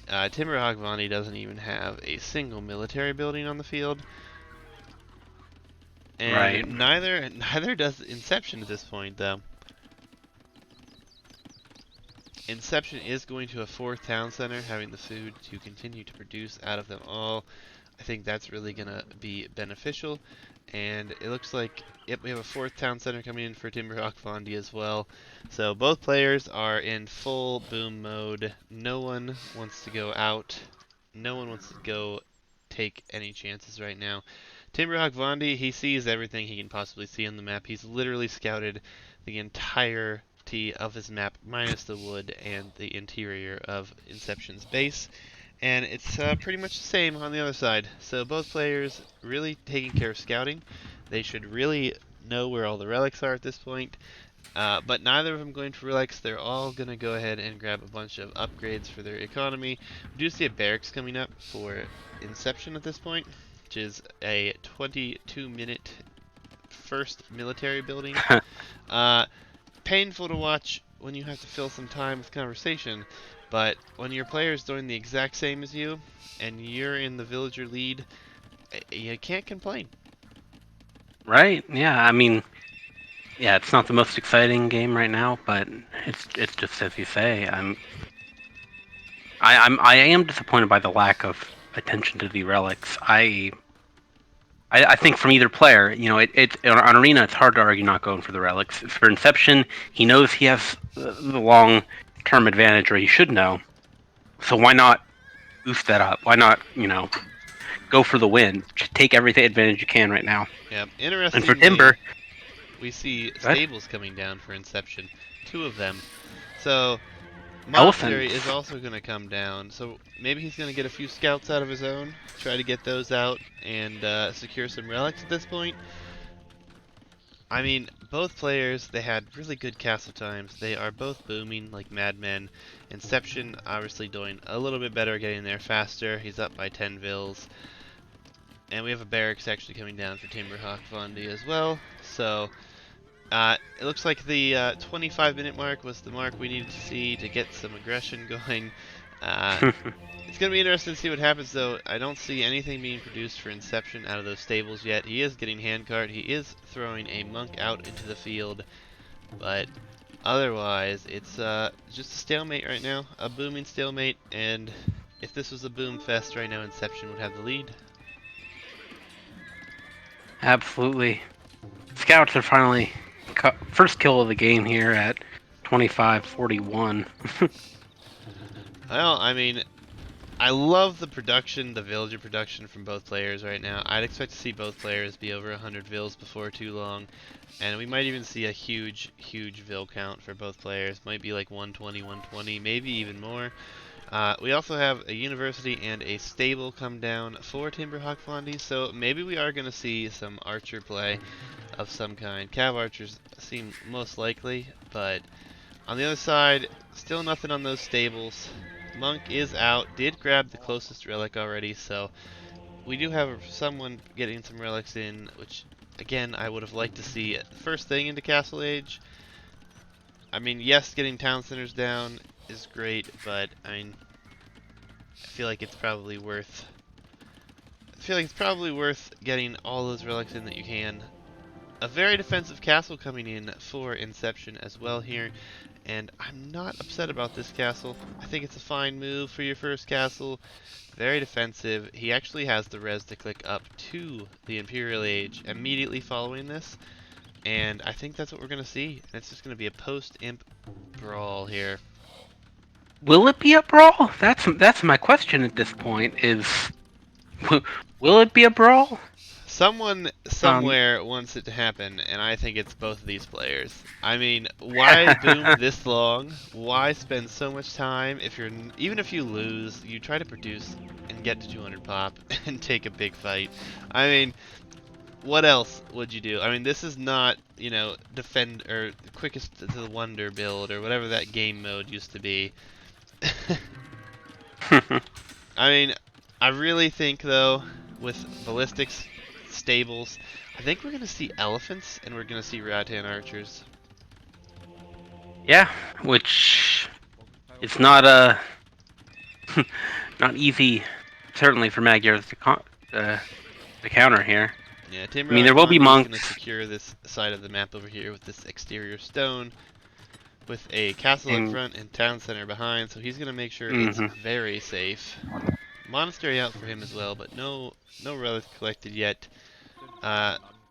Timbrhoggvandi doesn't even have a single military building on the field. And neither does Inception at this point, though. Inception is going to a 4th town center, having the food to continue to produce out of them all. I think that's really going to be beneficial. And it looks like, yep, we have a 4th town center coming in for Timbrhoggvandi as well. So both players are in full boom mode. No one wants to go out. No one wants to go take any chances right now. Timbrhoggvandi, he sees everything he can possibly see on the map. He's literally scouted the entirety of his map, minus the wood and the interior of Inception's base. And it's pretty much the same on the other side. So both players really taking care of scouting. They should really know where all the relics are at this point. But neither of them going for relics. They're all going to go ahead and grab a bunch of upgrades for their economy. We do see a barracks coming up for Inception at this point, which is a 22-minute first military building. Painful to watch when you have to fill some time with conversation, but when your player is doing the exact same as you, and you're in the villager lead, you can't complain. Right? Yeah. I mean, yeah, it's not the most exciting game right now, but it's just as you say. I am disappointed by the lack of attention to the relics. I think from either player, you know, it's on Arena, it's hard to argue not going for the relics. For Inception, he knows he has the long-term advantage, or he should know. So why not boost that up? Why not, you know, go for the win? Just take every advantage you can right now. Yeah, interesting. And for Timber, we see stables coming down for Inception, 2 of them. So Monastery is also going to come down, so maybe he's going to get a few scouts out of his own, try to get those out, and secure some relics at this point. I mean, both players, they had really good castle times. They are both booming like madmen. Inception obviously doing a little bit better, getting there faster. He's up by 10 vills. And we have a barracks actually coming down for Timbrhoggvandi as well. So It looks like the 25-minute mark was the mark we needed to see to get some aggression going. Uh, it's going to be interesting to see what happens, though. I don't see anything being produced for Inception out of those stables yet. He is getting handcart. He is throwing a monk out into the field, but otherwise, it's just a stalemate right now. A booming stalemate, and if this was a boom fest right now, Inception would have the lead. Absolutely. Scouts are finally first kill of the game here at 25-41. Well, I mean, I love the production, the villager production from both players right now. I'd expect to see both players be over 100 vills before too long. And we might even see a huge, huge vill count for both players. Might be like 120, 120, maybe even more. We also have a university and a stable come down for Timbrhoggvandi, so maybe we are going to see some archer play of some kind. Cav archers seem most likely, but on the other side, still nothing on those stables. Monk is out, did grab the closest relic already, so we do have someone getting some relics in, which again I would have liked to see first thing into Castle Age. I mean, yes, getting town centers down is great, but I mean, I feel like it's probably worth. I feel like it's probably worth getting all those relics in that you can. A very defensive castle coming in for Inception as well here, and I'm not upset about this castle. I think it's a fine move for your first castle. Very defensive. He actually has the res to click up to the Imperial Age immediately following this, and I think that's what we're going to see. And it's just going to be a post-imp brawl here. Will it be a brawl? That's my question at this point. Will it be a brawl? Someone somewhere wants it to happen, and I think it's both of these players. I mean, why boom this long? Why spend so much time? Even if you lose, you try to produce and get to 200 pop and take a big fight. I mean, what else would you do? I mean, this is not, defend or quickest to the wonder build or whatever that game mode used to be. I mean, I really think though, with ballistics, stables, I think we're gonna see elephants and we're gonna see rattan archers. Yeah, which it's not not easy, certainly for Magyar to counter here. Yeah, I mean, there will be Timbrhoggvandi is gonna monks. secure this side of the map over here with this exterior stone, with a castle in And front and town center behind, so he's gonna make sure it's mhm. very safe. Monastery out for him as well, but no relics collected yet.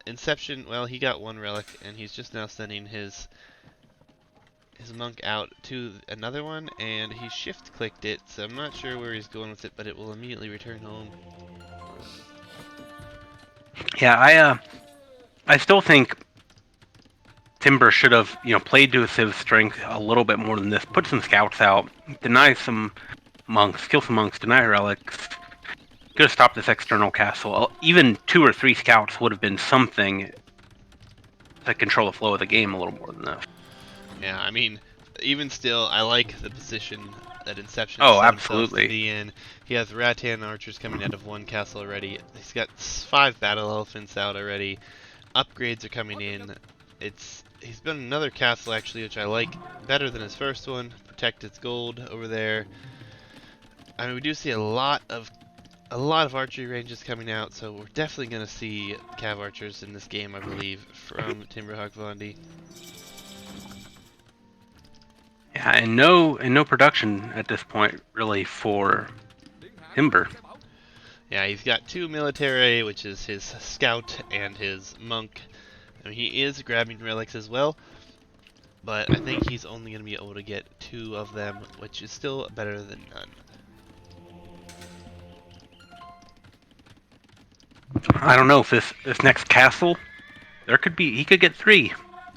Inception, well, he got one relic, and he's just now sending his monk out to another one, and he shift clicked it, so I'm not sure where he's going with it, but it will immediately return home. Yeah, I still think Timber should have, played to his civ strength a little bit more than this. Put some scouts out, deny some monks, kill some monks, deny relics. Could have stopped this external castle. Even 2 or 3 scouts would have been something to control the flow of the game a little more than this. Yeah, I mean, even still, I like the position that Inception Oh, set himself to absolutely. be in. He has rattan archers coming out of one castle already. He's got 5 battle elephants out already. Upgrades are coming in. He's been another castle actually, which I like better than his first one. Protect its gold over there. I mean, we do see a lot of archery ranges coming out, so we're definitely going to see cav archers in this game, I believe, from Timbrhoggvandi. Yeah, and no production at this point really for Timber. Yeah, he's got 2 military, which is his scout and his monk. I mean, he is grabbing relics as well, but I think he's only going to be able to get 2 of them, which is still better than none. I don't know if this next castle, he could get 3.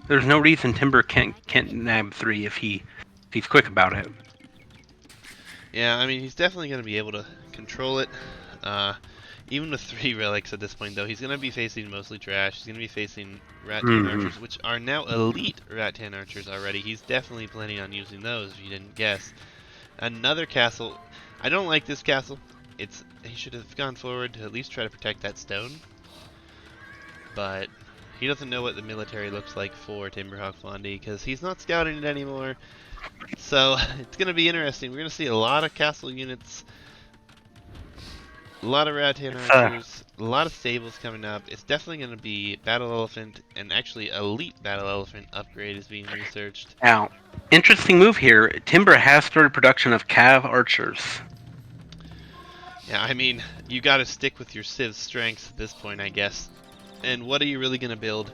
There's no reason Timber can't nab 3 if he's quick about it. Yeah, I mean, he's definitely going to be able to control it. Even with 3 relics at this point, though, he's going to be facing mostly trash. He's going to be facing rattan archers, which are now elite rattan archers already. He's definitely planning on using those, if you didn't guess. Another castle. I don't like this castle. He should have gone forward to at least try to protect that stone. But He doesn't know what the military looks like for Timbrhoggvandi because he's not scouting it anymore. So it's going to be interesting. We're going to see a lot of castle units, a lot of Rattan archers, a lot of stables coming up. It's definitely going to be Battle Elephant, and actually Elite Battle Elephant upgrade is being researched. Now, interesting move here. Timber has started production of cav archers. Yeah, I mean, you got to stick with your Civ strengths at this point, I guess. And what are you really going to build?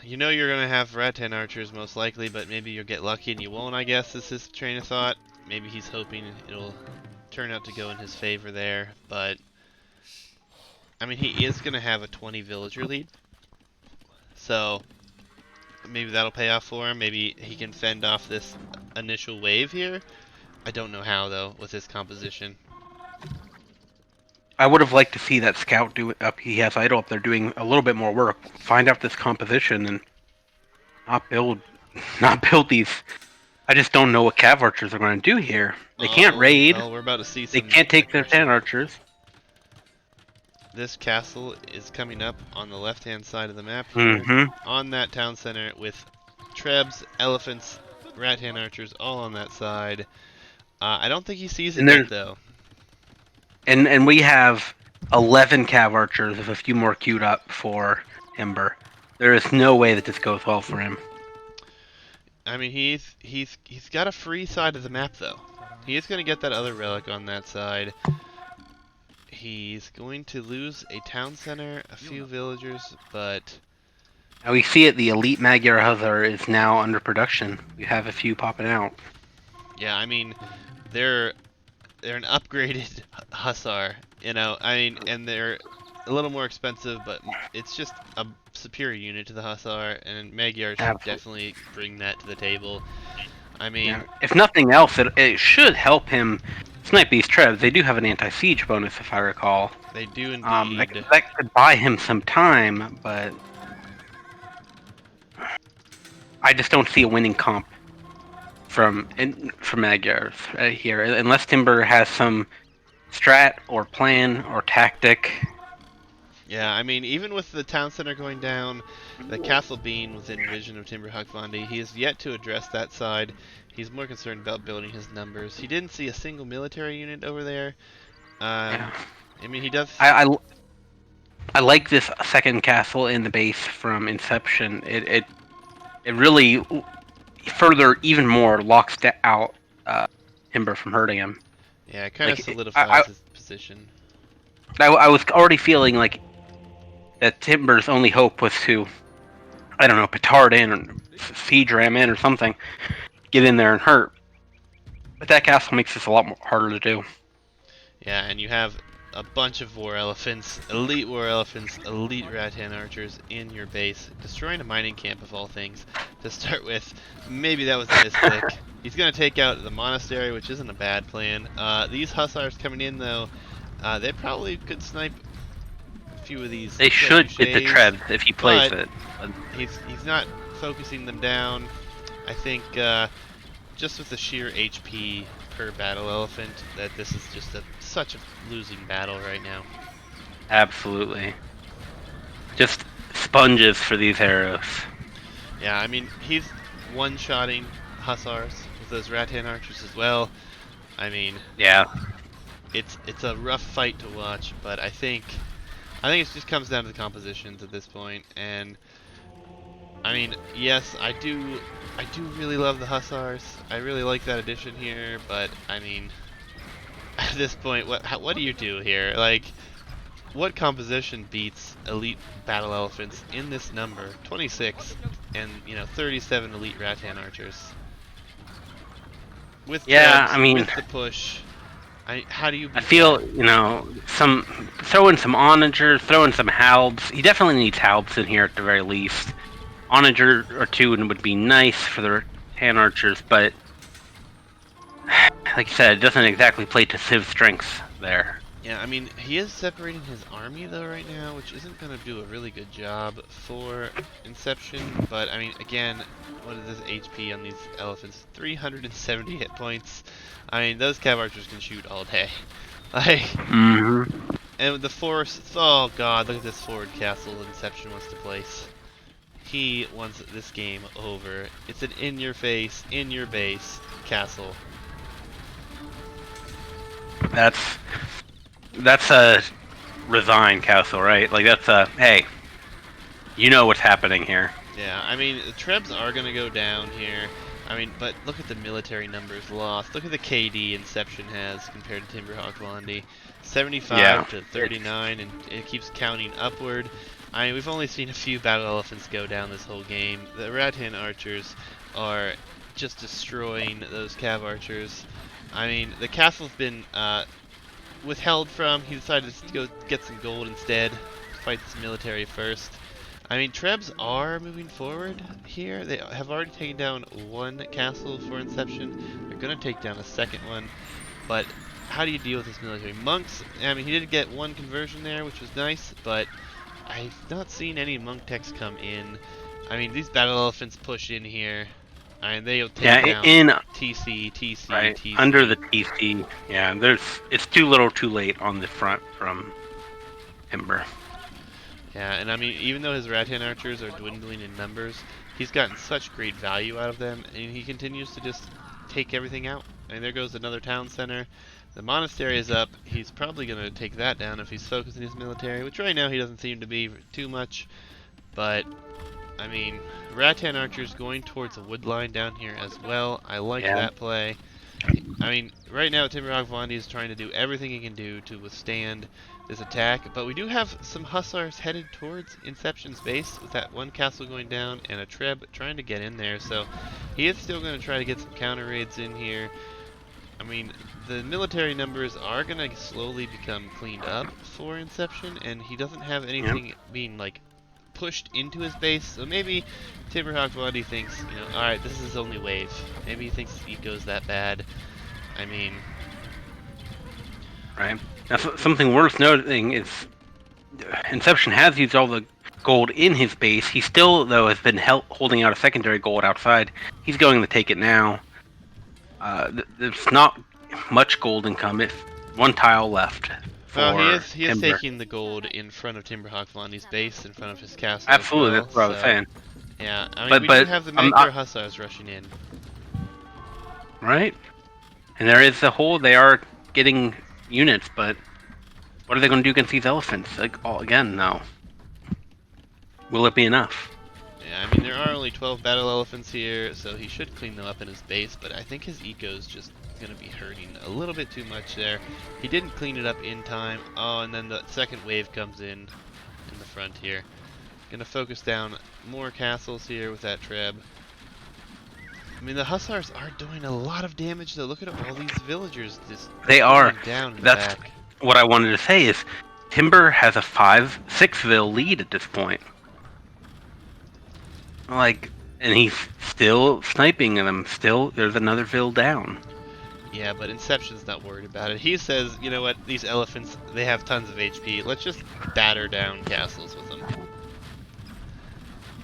You know you're going to have Rattan archers most likely, but maybe you'll get lucky and you won't, I guess, is his train of thought. Maybe he's hoping it'll turn out to go in his favor there, but I mean, he is going to have a 20 villager lead, so maybe that'll pay off for him. Maybe he can fend off this initial wave here. I don't know how, though, with his composition. I would have liked to see that scout do up. He has idle up there doing a little bit more work. Find out this composition and not build these. I just don't know what cav archers are going to do here. They can't raid. Oh, we're about to see They some can't take their aggression. 10 archers. This castle is coming up on the left-hand side of the map here, on that town center with trebs, elephants, Rattan archers all on that side. I don't think he sees it yet, though. And we have 11 cav archers with a few more queued up for Timber. There is no way that this goes well for him. I mean, he's got a free side of the map, though. He is going to get that other relic on that side. He's going to lose a town center, a few villagers, but now we see it. The elite Magyar Hussar is now under production. We have a few popping out. yeah, I mean, they're an upgraded Hussar, you know. I mean, and they're a little more expensive, but it's just a superior unit to the Hussar, and Magyar should definitely bring that to the table. I mean, yeah. If nothing else, it should help him snipe these trebs. They do have an anti-siege bonus, if I recall. they do indeed. That could buy him some time, but I just don't see a winning comp from Magyars right here, unless Timber has some strat or plan or tactic. Yeah, I mean, even with the town center going down, the castle being within vision of Timbrhoggvandi, he has yet to address that side. He's more concerned about building his numbers. He didn't see a single military unit over there. Yeah. I mean, he does. I like this second castle in the base from Inception. It really further even more locks out Timber from hurting him. Yeah, it kind of solidifies his position. I was already feeling like that Timber's only hope was to, I don't know, petard in or siege ram in or something, get in there and hurt. But that castle makes this a lot more harder to do. Yeah, and you have a bunch of war elephants, elite Rattan archers in your base, destroying a mining camp of all things. To start with, maybe that was a misclick. He's going to take out the monastery, which isn't a bad plan. These Hussars coming in, though, they probably could snipe a few of these. They should hit the trebs if he plays it. He's not focusing them down. I think just with the sheer HP per battle elephant, that this is just such a losing battle right now. Absolutely. Just sponges for these arrows. Yeah, I mean, he's one-shotting Hussars with those Rattan archers as well. I mean, yeah, it's a rough fight to watch, but I think it just comes down to the compositions at this point. And I mean, yes, I do really love the Hussars. I really like that addition here, but I mean, at this point, what do you do here? Like, what composition beats elite battle elephants in this number? 26 and 37 elite Rattan archers. With yeah, trebs, I mean, with the push. How do you? I feel throw in some onagers, throw in some halbs. He definitely needs halbs in here at the very least. Onager or two would be nice for the Rattan archers, but like I said, it doesn't exactly play to Civ's strengths there. Yeah, I mean, he is separating his army, though, right now, which isn't going to do a really good job for Inception. But, I mean, again, what is this HP on these elephants? 370 hit points. I mean, those cav archers can shoot all day. Like, And the force, oh god, look at this forward castle Inception wants to place. He wants this game over. It's an in-your-face, in-your-base castle. That's a resign castle, right? Like that's a hey, you know what's happening here. Yeah, I mean, the Trebs are going to go down here. I mean, but look at the military numbers lost. Look at the KD Inception has compared to Timbrhoggvandi. 75 Yeah. to 39, and it keeps counting upward. I mean, we've only seen a few battle elephants go down this whole game. The Rattan archers are just destroying those cav archers. I mean, the castle's been withheld from. He decided to go get some gold instead. Fight this military first. I mean, Trebs are moving forward here. They have already taken down one castle for Inception. They're going to take down a second one. But how do you deal with this military? Monks, I mean, he did get one conversion there, which was nice, but I've not seen any monk techs come in. I mean, these battle elephants push in here. And they'll take down TC, right, TC. under the TC. Yeah, it's too little too late on the front from Timber. Yeah, and I mean, even though his Rattan archers are dwindling in numbers, he's gotten such great value out of them, and he continues to just take everything out. And there goes another town center. The monastery is up. He's probably going to take that down if he's focusing his military, which right now he doesn't seem to be too much. But, I mean, Rattan archers going towards a wood line down here as well. I like that play. I mean, right now Timbrhoggvandi is trying to do everything he can do to withstand this attack, but we do have some hussars headed towards Inception's base with that one castle going down and a Treb trying to get in there, so he is still going to try to get some counter raids in here. I mean, the military numbers are going to slowly become cleaned up for Inception, and he doesn't have anything being, like, pushed into his base, so maybe Timbrhoggvandi thinks, you know, alright, this is his only wave. Maybe he thinks his eco's that bad. I mean... Right. Now, something worth noting is Inception has used all the gold in his base. He still, though, has been holding out a secondary gold outside. He's going to take it now. There's not much gold income. If one tile left. He is taking the gold in front of Timbrhoggvandi's base, in front of his castle. Absolutely, well, that's what I was saying. Yeah, I mean, we do have the Magnar hussars rushing in. Right. And there is a hole. They are getting units, but what are they going to do against these elephants? Like, again, no. Will it be enough? Yeah, I mean, there are only 12 battle elephants here, so he should clean them up in his base, but I think his eco's just going to be hurting a little bit too much there. He didn't clean it up in time. Oh, and then the second wave comes in the front here. Going to focus down more castles here with that Treb. I mean, the hussars are doing a lot of damage, though. Look at all these villagers just down in the back. What I wanted to say is Timber has a 5-6 lead at this point. Like, and he's still sniping them. Still, there's another Ville down. Yeah, but Inception's not worried about it. He says, you know what, these elephants, they have tons of HP. Let's just batter down castles with them.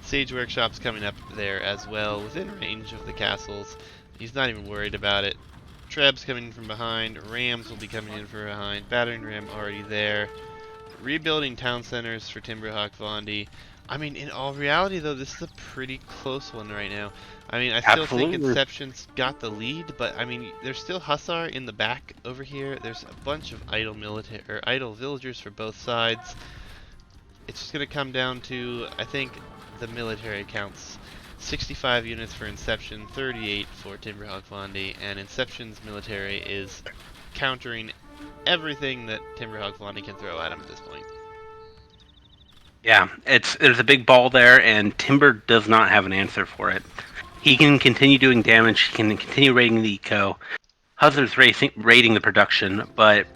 Siege Workshop's coming up there as well, within range of the castles. He's not even worried about it. Treb's coming in from behind. Rams will be coming in from behind. Battering ram already there. Rebuilding town centers for Timbrhoggvandi. I mean, in all reality, though, this is a pretty close one right now. I mean, I still think Inception's got the lead, but I mean, there's still Hussar in the back over here. There's a bunch of idle villagers for both sides. It's just gonna come down to, I think, the military counts. 65 units for Inception, 38 for Timbrhoggvandi, and Inception's military is countering everything that Timbrhoggvandi can throw at him at this point. Yeah, there's a big ball there, and Timber does not have an answer for it. He can continue doing damage, he can continue raiding the eco. Huzzard's raiding the production, but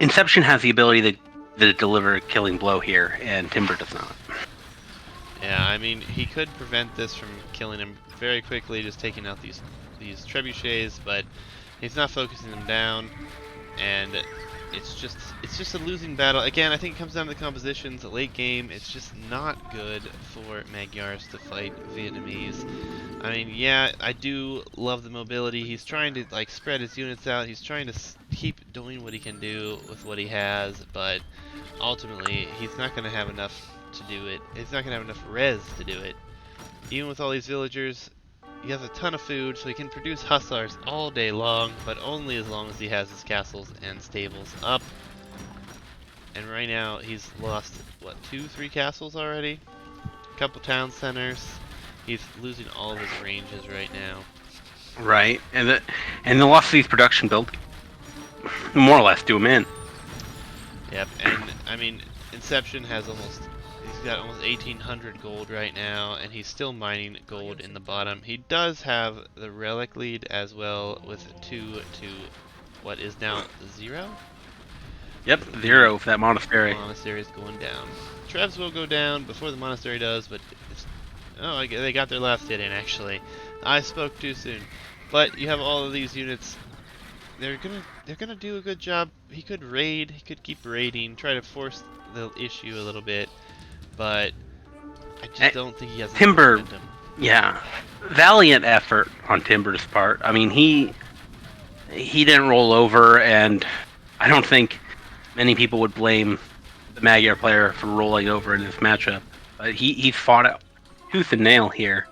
Inception has the ability to deliver a killing blow here, and Timber does not. Yeah, I mean, he could prevent this from killing him very quickly, just taking out these trebuchets, but he's not focusing them down, and it's just a losing battle. Again, I think it comes down to the compositions. Late game, it's just not good for Magyars to fight Vietnamese. I mean, yeah, I do love the mobility. He's trying to like spread his units out. He's trying to keep doing what he can do with what he has, but ultimately he's not going to have enough to do it. He's not going to have enough res to do it. Even with all these villagers, he has a ton of food, so he can produce hussars all day long, but only as long as he has his castles and stables up. And right now, he's lost, what, 2-3 castles already? A couple town centers. He's losing all of his ranges right now. Right, and the loss of these production builds more or less do him in. Yep, and I mean, Inception has he's got almost 1800 gold right now, and he's still mining gold in the bottom. He does have the relic lead as well, with 2 to what is now 0? Yep, 0 for that monastery. The monastery is going down. Trevs will go down before the monastery does, but they got their last hit in actually. I spoke too soon. But you have all of these units. They're gonna do a good job. He could raid. He could keep raiding, try to force the issue a little bit, but I just don't think he has enough Timber. momentum. Yeah, valiant effort on Timber's part. I mean, he didn't roll over, and I don't think many people would blame the Magyar player for rolling over in this matchup. But he fought out tooth and nail here.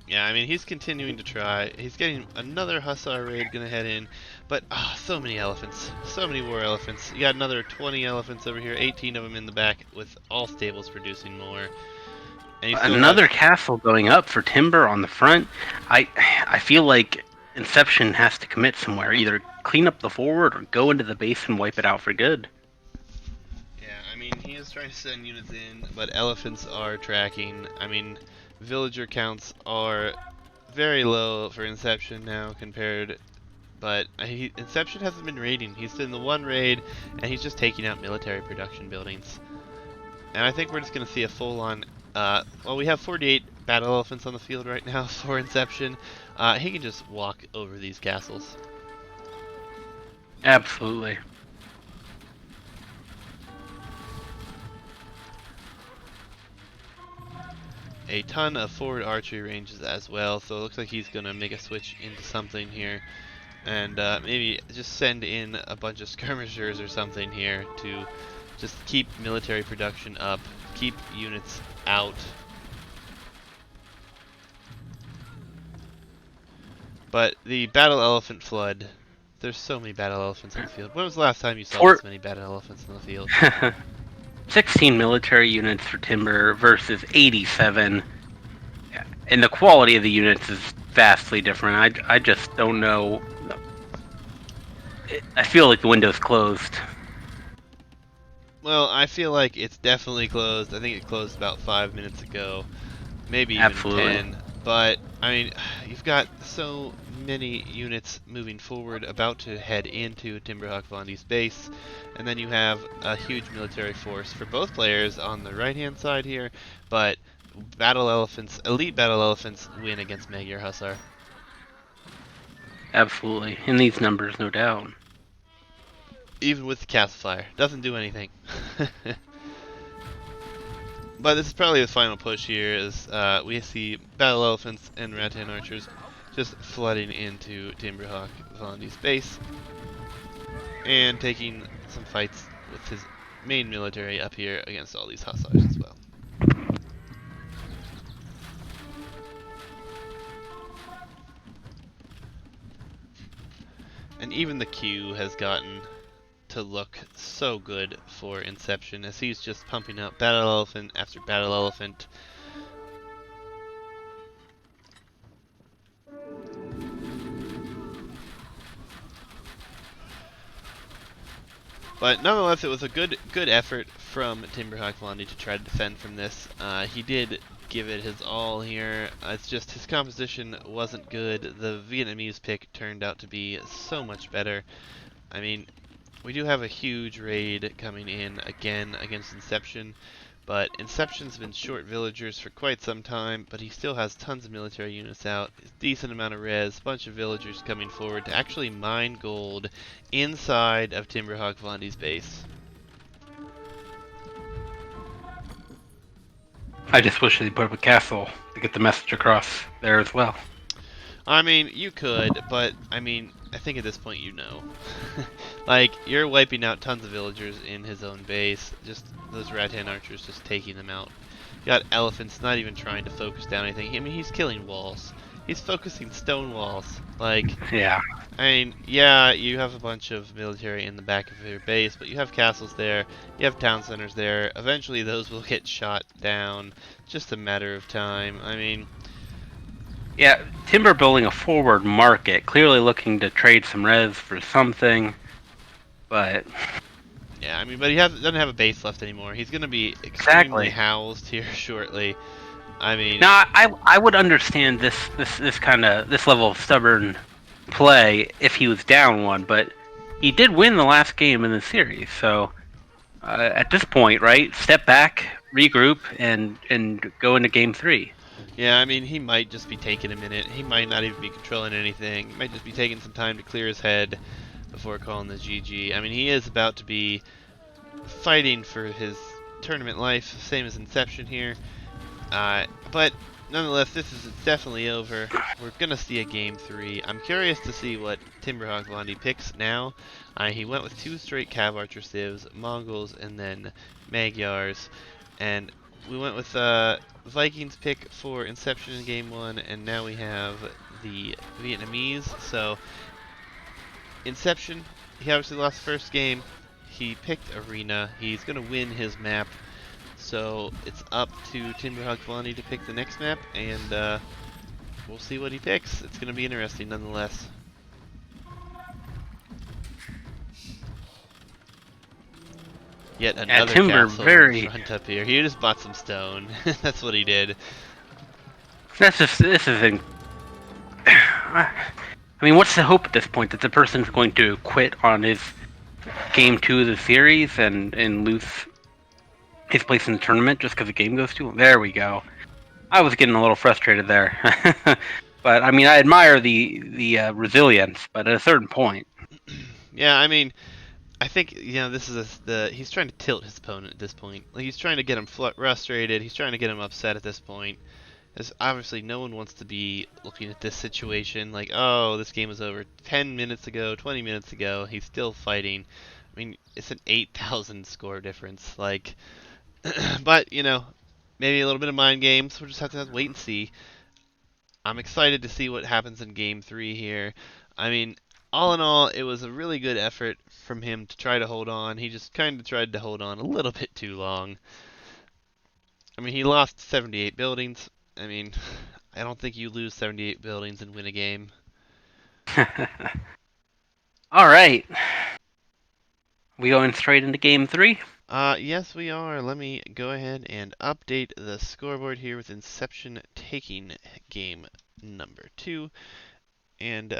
Yeah, I mean, he's continuing to try. He's getting another Hussar raid gonna head in, but so many elephants. So many war elephants. You got another 20 elephants over here, 18 of them in the back, with all stables producing more. And Another castle going up for Timber on the front. I feel like Inception has to commit somewhere. Either clean up the forward or go into the base and wipe it out for good. Yeah, I mean, he is trying to send units in, but elephants are tracking. I mean, villager counts are very low for Inception now compared, but Inception hasn't been raiding. He's in the one raid, and he's just taking out military production buildings. And I think we're just going to see a full-on, well, we have 48 battle elephants on the field right now for Inception. He can just walk over these castles. Absolutely. A ton of forward archery ranges as well, so it looks like he's going to make a switch into something here, and maybe just send in a bunch of skirmishers or something here to just keep military production up, keep units out. But the battle elephant flood, there's so many battle elephants on the field. When was the last time you saw this many battle elephants on the field? 16 military units for Timber versus 87. And the quality of the units is vastly different. I just don't know. I feel like the window's closed. Well, I feel like it's definitely closed. I think it closed about 5 minutes ago. Maybe even Absolutely. 10. But, I mean, you've got so many units moving forward, about to head into Timbrhoggvandi's base. And then you have a huge military force for both players on the right-hand side here. But battle elephants, elite battle elephants, win against Magyar Hussar. Absolutely. In these numbers, no doubt. Even with the castle fire, doesn't do anything. But this is probably the final push here, as we see battle elephants and rattan archers just flooding into Timbrhoggvandi's base and taking some fights with his main military up here against all these hussars as well. And even the queue has gotten to look so good for Inception, as he's just pumping out battle elephant after battle elephant. But nonetheless, it was a good effort from Timbrhoggvandi to try to defend from this. He did give it his all here. It's just his composition wasn't good. The Vietnamese pick turned out to be so much better. I mean, we do have a huge raid coming in again against Inception, but Inception's been short villagers for quite some time, but he still has tons of military units out, a decent amount of res, a bunch of villagers coming forward to actually mine gold inside of Timbrhoggvandi's base. I just wish they put up a castle to get the message across there as well. I mean, you could, but I mean, I think at this point you know. Like, you're wiping out tons of villagers in his own base. Just those rat-hand archers just taking them out. You got elephants not even trying to focus down anything. I mean, he's killing walls. He's focusing stone walls. Like, Yeah. I mean, yeah, you have a bunch of military in the back of your base, but you have castles there, you have town centers there. Eventually those will get shot down. Just a matter of time. I mean, Yeah, Timber building a forward market, clearly looking to trade some res for something, but yeah, I mean, but he doesn't have a base left anymore. He's going to be extremely exactly. housed here shortly. I mean, Now, I would understand this level of stubborn play if he was down one, but he did win the last game in the series. So at this point, right, step back, regroup, and go into game 3. yeah, I mean, he might just be taking a minute. He might not even be controlling anything. He might just be taking some time to clear his head before calling the GG. I mean, he is about to be fighting for his tournament life, same as Inception here. But nonetheless, this is definitely over. We're gonna see a game 3. I'm curious to see what Timbrhoggvandi picks now. He went with 2 straight Cav Archer civs, Mongols, and then Magyars, and we went with Vikings pick for Inception in game 1, and now we have the Vietnamese. So Inception, he obviously lost the first game. He picked Arena. He's gonna win his map. So it's up to Timbrhoggvandi to pick the next map, and we'll see what he picks. It's going to be interesting nonetheless. Yet another Timber castle very. front up here. He just bought some stone. That's what he did. This is. I mean, what's the hope at this point that the person's going to quit on his game 2 of the series and lose his place in the tournament just because the game goes too long? There we go. I was getting a little frustrated there, but I mean, I admire the resilience, but at a certain point. Yeah, I mean, I think this is he's trying to tilt his opponent at this point. Like, he's trying to get him frustrated. He's trying to get him upset at this point. Because obviously no one wants to be looking at this situation like, oh, this game was over 10 minutes ago, 20 minutes ago. He's still fighting. I mean, it's an 8,000 score difference. Like, but maybe a little bit of mind games. We'll just have to wait and see. I'm excited to see what happens in game 3 here. I mean, all in all, it was a really good effort from him to try to hold on. He just kind of tried to hold on a little bit too long. I mean, he lost 78 buildings. I mean, I don't think you lose 78 buildings and win a game. All right. We going straight into game 3? Yes, we are. Let me go ahead and update the scoreboard here with Inception taking game number 2. And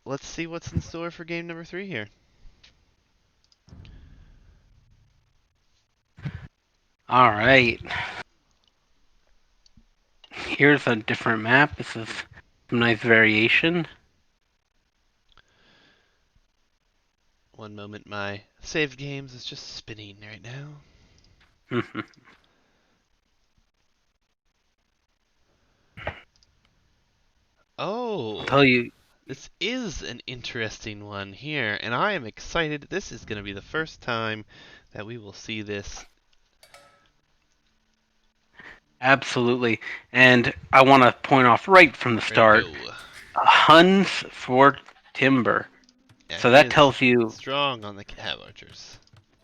let's see what's in store for game number 3 here. All right. Here's a different map. This is some nice variation. One moment, my saved games is just spinning right now. Oh, I'll tell you. this is an interesting one here, and I am excited. This is going to be the first time that we will see this. Absolutely. And I want to point off right from the start. Huns for Timber. Yeah, so that tells you strong on the Cav Archers.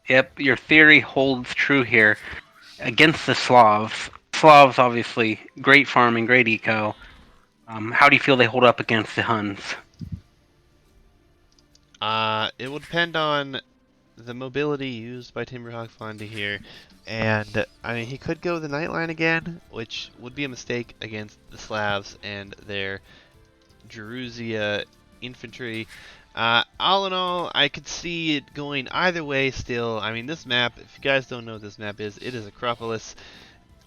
Yep, your theory holds true here. Against the Slavs. Slavs, obviously, great farming, great eco. How do you feel they hold up against the Huns? It will depend on the mobility used by Timbrhoggvandi here. And, I mean, he could go the Nightline again, which would be a mistake against the Slavs and their Jeruzia infantry. All in all, I could see it going either way still. I mean, this map, if you guys don't know what this map is, it is Acropolis.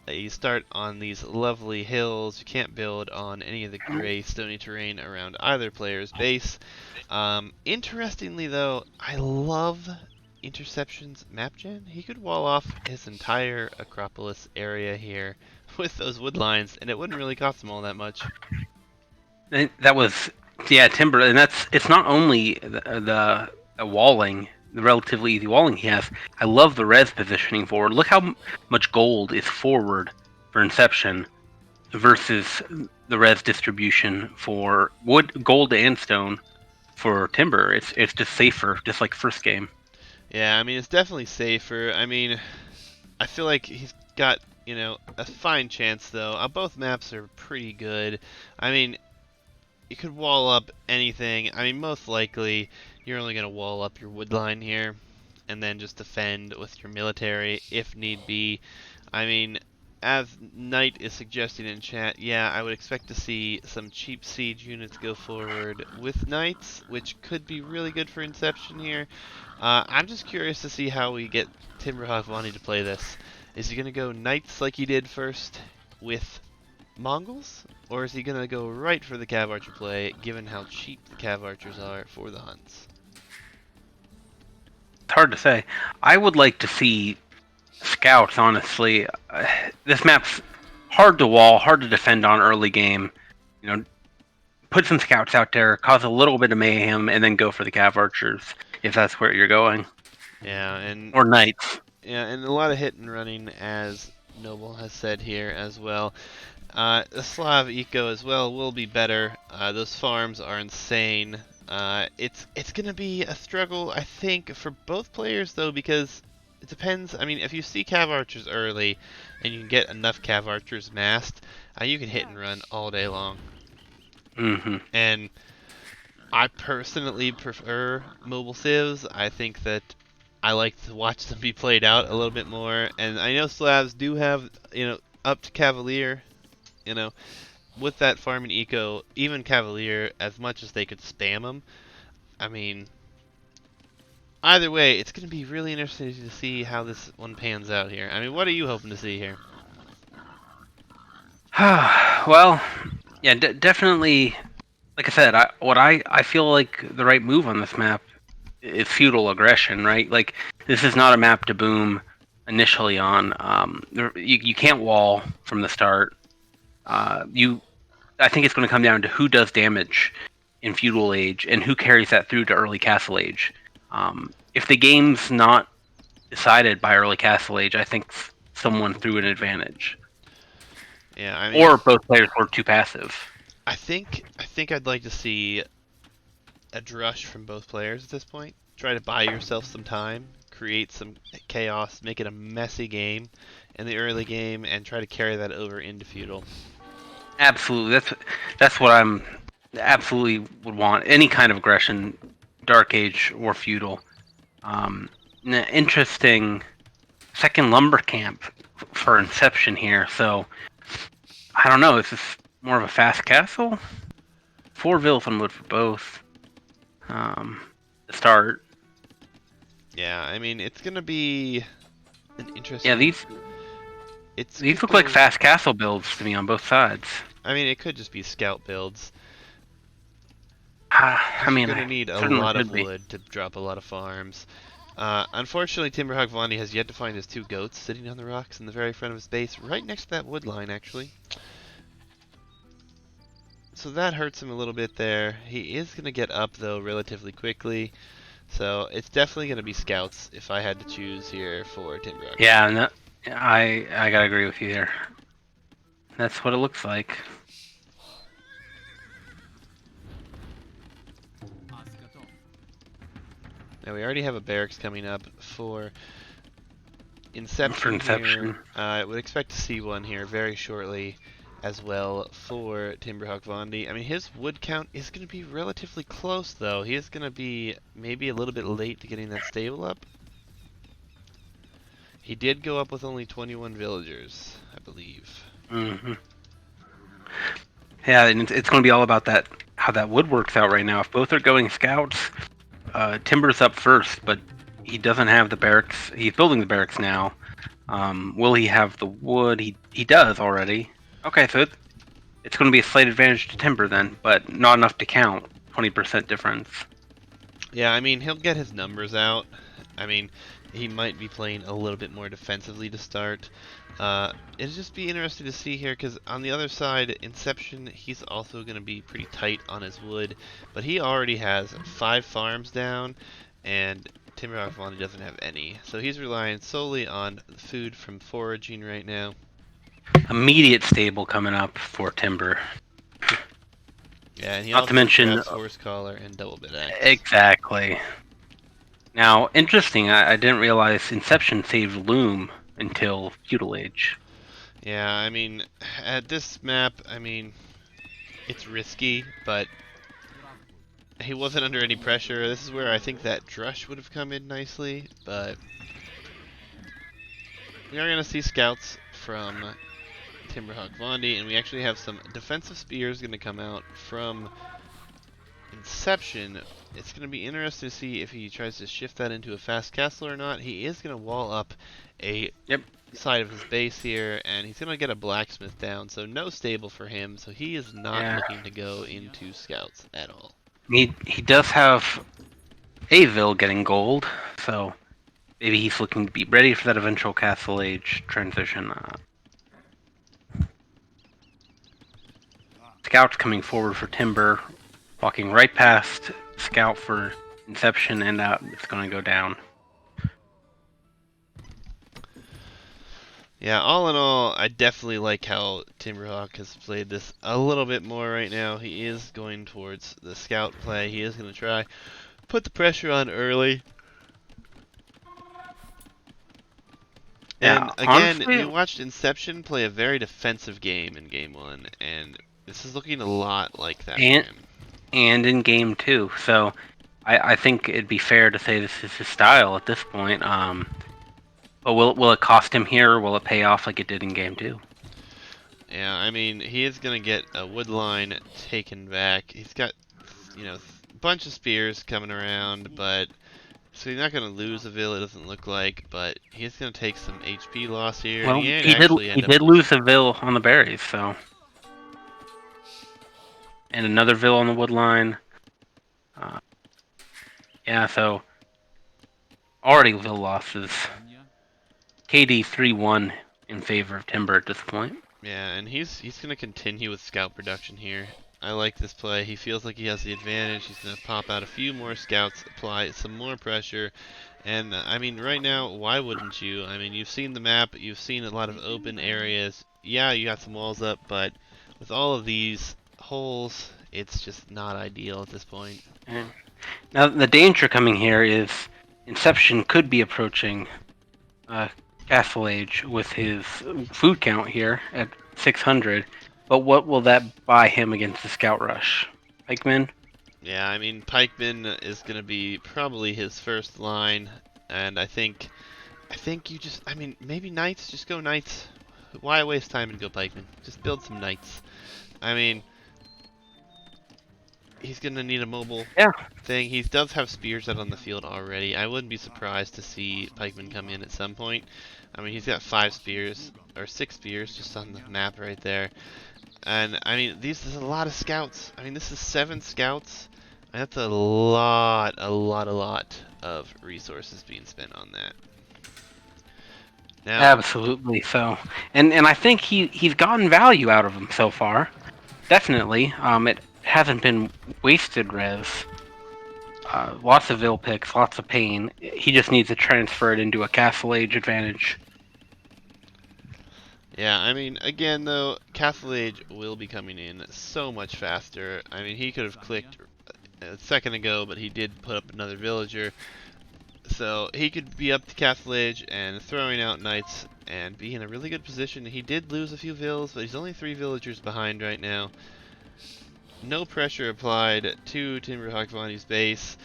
You start on these lovely hills. You can't build on any of the gray stony terrain around either player's base. Interestingly though, I love Interception's map gen. He could wall off his entire Acropolis area here with those wood lines, and it wouldn't really cost him all that much. That was Yeah, Timber, and it's not only the walling, the relatively easy walling he has. I love the res positioning forward. Look how much gold is forward for Inception versus the res distribution for wood, gold, and stone for Timber. It's just safer, just like first game. Yeah, I mean, it's definitely safer. I mean, I feel like he's got, a fine chance, though. Both maps are pretty good. I mean, you could wall up anything. I mean, most likely, you're only going to wall up your wood line here, and then just defend with your military if need be. I mean, as Knight is suggesting in chat, yeah, I would expect to see some cheap siege units go forward with Knights, which could be really good for Inception here. I'm just curious to see how we get Timbrhoggvandi to play this. Is he going to go Knights like he did first with Mongols? Or is he going to go right for the Cav Archer play, given how cheap the Cav Archers are for the hunts? It's hard to say. I would like to see scouts, honestly. This map's hard to wall, hard to defend on early game. Put some scouts out there, cause a little bit of mayhem, and then go for the Cav Archers if that's where you're going. Yeah, and Or Knights. yeah, and a lot of hit and running, as Noble has said here as well. The Slav eco as well will be better. Those farms are insane. It's gonna be a struggle, I think, for both players though, because it depends. I mean, if you see Cav Archers early, and you can get enough Cav Archers massed, you can hit and run all day long. Mm-hmm. And I personally prefer mobile civs. I think that I like to watch them be played out a little bit more. And I know Slavs do have, up to Cavalier, with that farming eco, even Cavalier, as much as they could spam them. I mean, either way, it's going to be really interesting to see how this one pans out here. I mean, what are you hoping to see here? Well, yeah, definitely. Like I said, I feel like the right move on this map is feudal aggression, right? Like this is not a map to boom initially on. You can't wall from the start. I think it's going to come down to who does damage in feudal age and who carries that through to early castle age. If the game's not decided by early castle age, I think someone threw an advantage. Yeah, I mean, Or both players were too passive. I think I'd like to see a drush from both players at this point. Try to buy yourself some time, create some chaos, make it a messy game in the early game, and try to carry that over into feudal. Absolutely, that's what I'm absolutely would want. Any kind of aggression, Dark Age or feudal. Interesting second lumber camp for Inception here. So I don't know. Is this more of a fast castle? 4 Vilfenwood for both. To start. Yeah, I mean it's gonna be an interesting. Yeah, these These look like fast castle builds to me on both sides. I mean, it could just be scout builds. I mean, you're gonna need a lot of wood to drop a lot of farms. Unfortunately, Timbrhoggvandi has yet to find his 2 goats sitting on the rocks in the very front of his base, right next to that wood line, actually. So that hurts him a little bit there. He is gonna get up though relatively quickly. So it's definitely gonna be scouts if I had to choose here for Timbrhoggvandi. Yeah, no, I gotta agree with you there. That's what it looks like. Now we already have a barracks coming up for Inception. For Inception. Here. I would expect to see one here very shortly as well for Timbrhoggvandi. I mean, his wood count is going to be relatively close, though. He is going to be maybe a little bit late to getting that stable up. He did go up with only 21 villagers, I believe. Mm-hmm. Yeah, and it's going to be all about that, how that wood works out right now. If both are going scouts, Timber's up first, but he doesn't have the barracks. He's building the barracks now. Will he have the wood? He does already. Okay, so it's going to be a slight advantage to Timber then, but not enough to count. 20% difference. Yeah, I mean, he'll get his numbers out. I mean, he might be playing a little bit more defensively to start. It'll just be interesting to see here, because on the other side, Inception, he's also going to be pretty tight on his wood, but he already has 5 farms down, and Timbrhoggvandi doesn't have any. So he's relying solely on food from foraging right now. Immediate stable coming up for Timber. Yeah, and he Not also to mention grabs Horse Collar and Double Bit Axe. exactly. Now, interesting. I didn't realize Inception saved Loom until Feudal Age. Yeah, I mean, at this map, I mean, it's risky, but he wasn't under any pressure. This is where I think that Drush would have come in nicely, but we are going to see scouts from Timbrhoggvandi, and we actually have some defensive spears going to come out from Inception. It's going to be interesting to see if he tries to shift that into a fast castle or not. He is going to wall up a side of his base here, and he's going to get a blacksmith down, so no stable for him, so he is not looking to go into scouts at all. He does have Avil getting gold, so maybe he's looking to be ready for that eventual Castle Age transition. Scouts coming forward for Timber, walking right past Scout for Inception, and it's going to go down. Yeah, all in all, I definitely like how Timberhawk has played this a little bit more right now. He is going towards the scout play. He is going to try put the pressure on early. Yeah, and again, honestly, we watched Inception play a very defensive game in Game 1, and this is looking a lot like that for him. And in Game 2, so I think it'd be fair to say this is his style at this point. But will it cost him here, or will it pay off like it did in Game 2? Yeah, I mean, he is going to get a wood line taken back. He's got, you know, a bunch of spears coming around, but so he's not going to lose a Vil, it doesn't look like, but he's going to take some HP loss here. Well, he he did lose a Vil on the berries, so. And another Vil on the wood line. Yeah, so already Vil losses. KD 3-1 in favor of Timber at this point. Yeah, and he's going to continue with scout production here. I like this play. He feels like he has the advantage. He's going to pop out a few more scouts, apply some more pressure. And, I mean, right now, why wouldn't you? I mean, you've seen the map. You've seen a lot of open areas. Yeah, you got some walls up, but with all of these holes, it's just not ideal at this point. Yeah. Now, the danger coming here is Inception could be approaching Castle Age with his food count here at 600. But what will that buy him against the Scout Rush? Pikeman? Yeah, I mean, Pikeman is going to be probably his first line, and I think you just, I mean, maybe Knights, just go Knights. Why waste time and go Pikeman? Just build some Knights. I mean, he's going to need a mobile thing. He does have spears out on the field already. I wouldn't be surprised to see Pikeman come in at some point. I mean, he's got 5 spears, or 6 spears just on the map right there. And, I mean, this is a lot of scouts. I mean, this is 7 scouts. And that's a lot of resources being spent on that. Now, absolutely so. And I think he's gotten value out of him so far. Definitely. It hasn't been wasted res. Lots of Vil picks, lots of pain. He just needs to transfer it into a Castle Age advantage. Yeah, I mean, again, though, Castle Age will be coming in so much faster. I mean, he could have clicked a second ago, but he did put up another villager. So he could be up to Castle Age and throwing out knights and be in a really good position. He did lose a few vills, but he's only 3 villagers behind right now. No pressure applied to Timbrhoggvandi's base.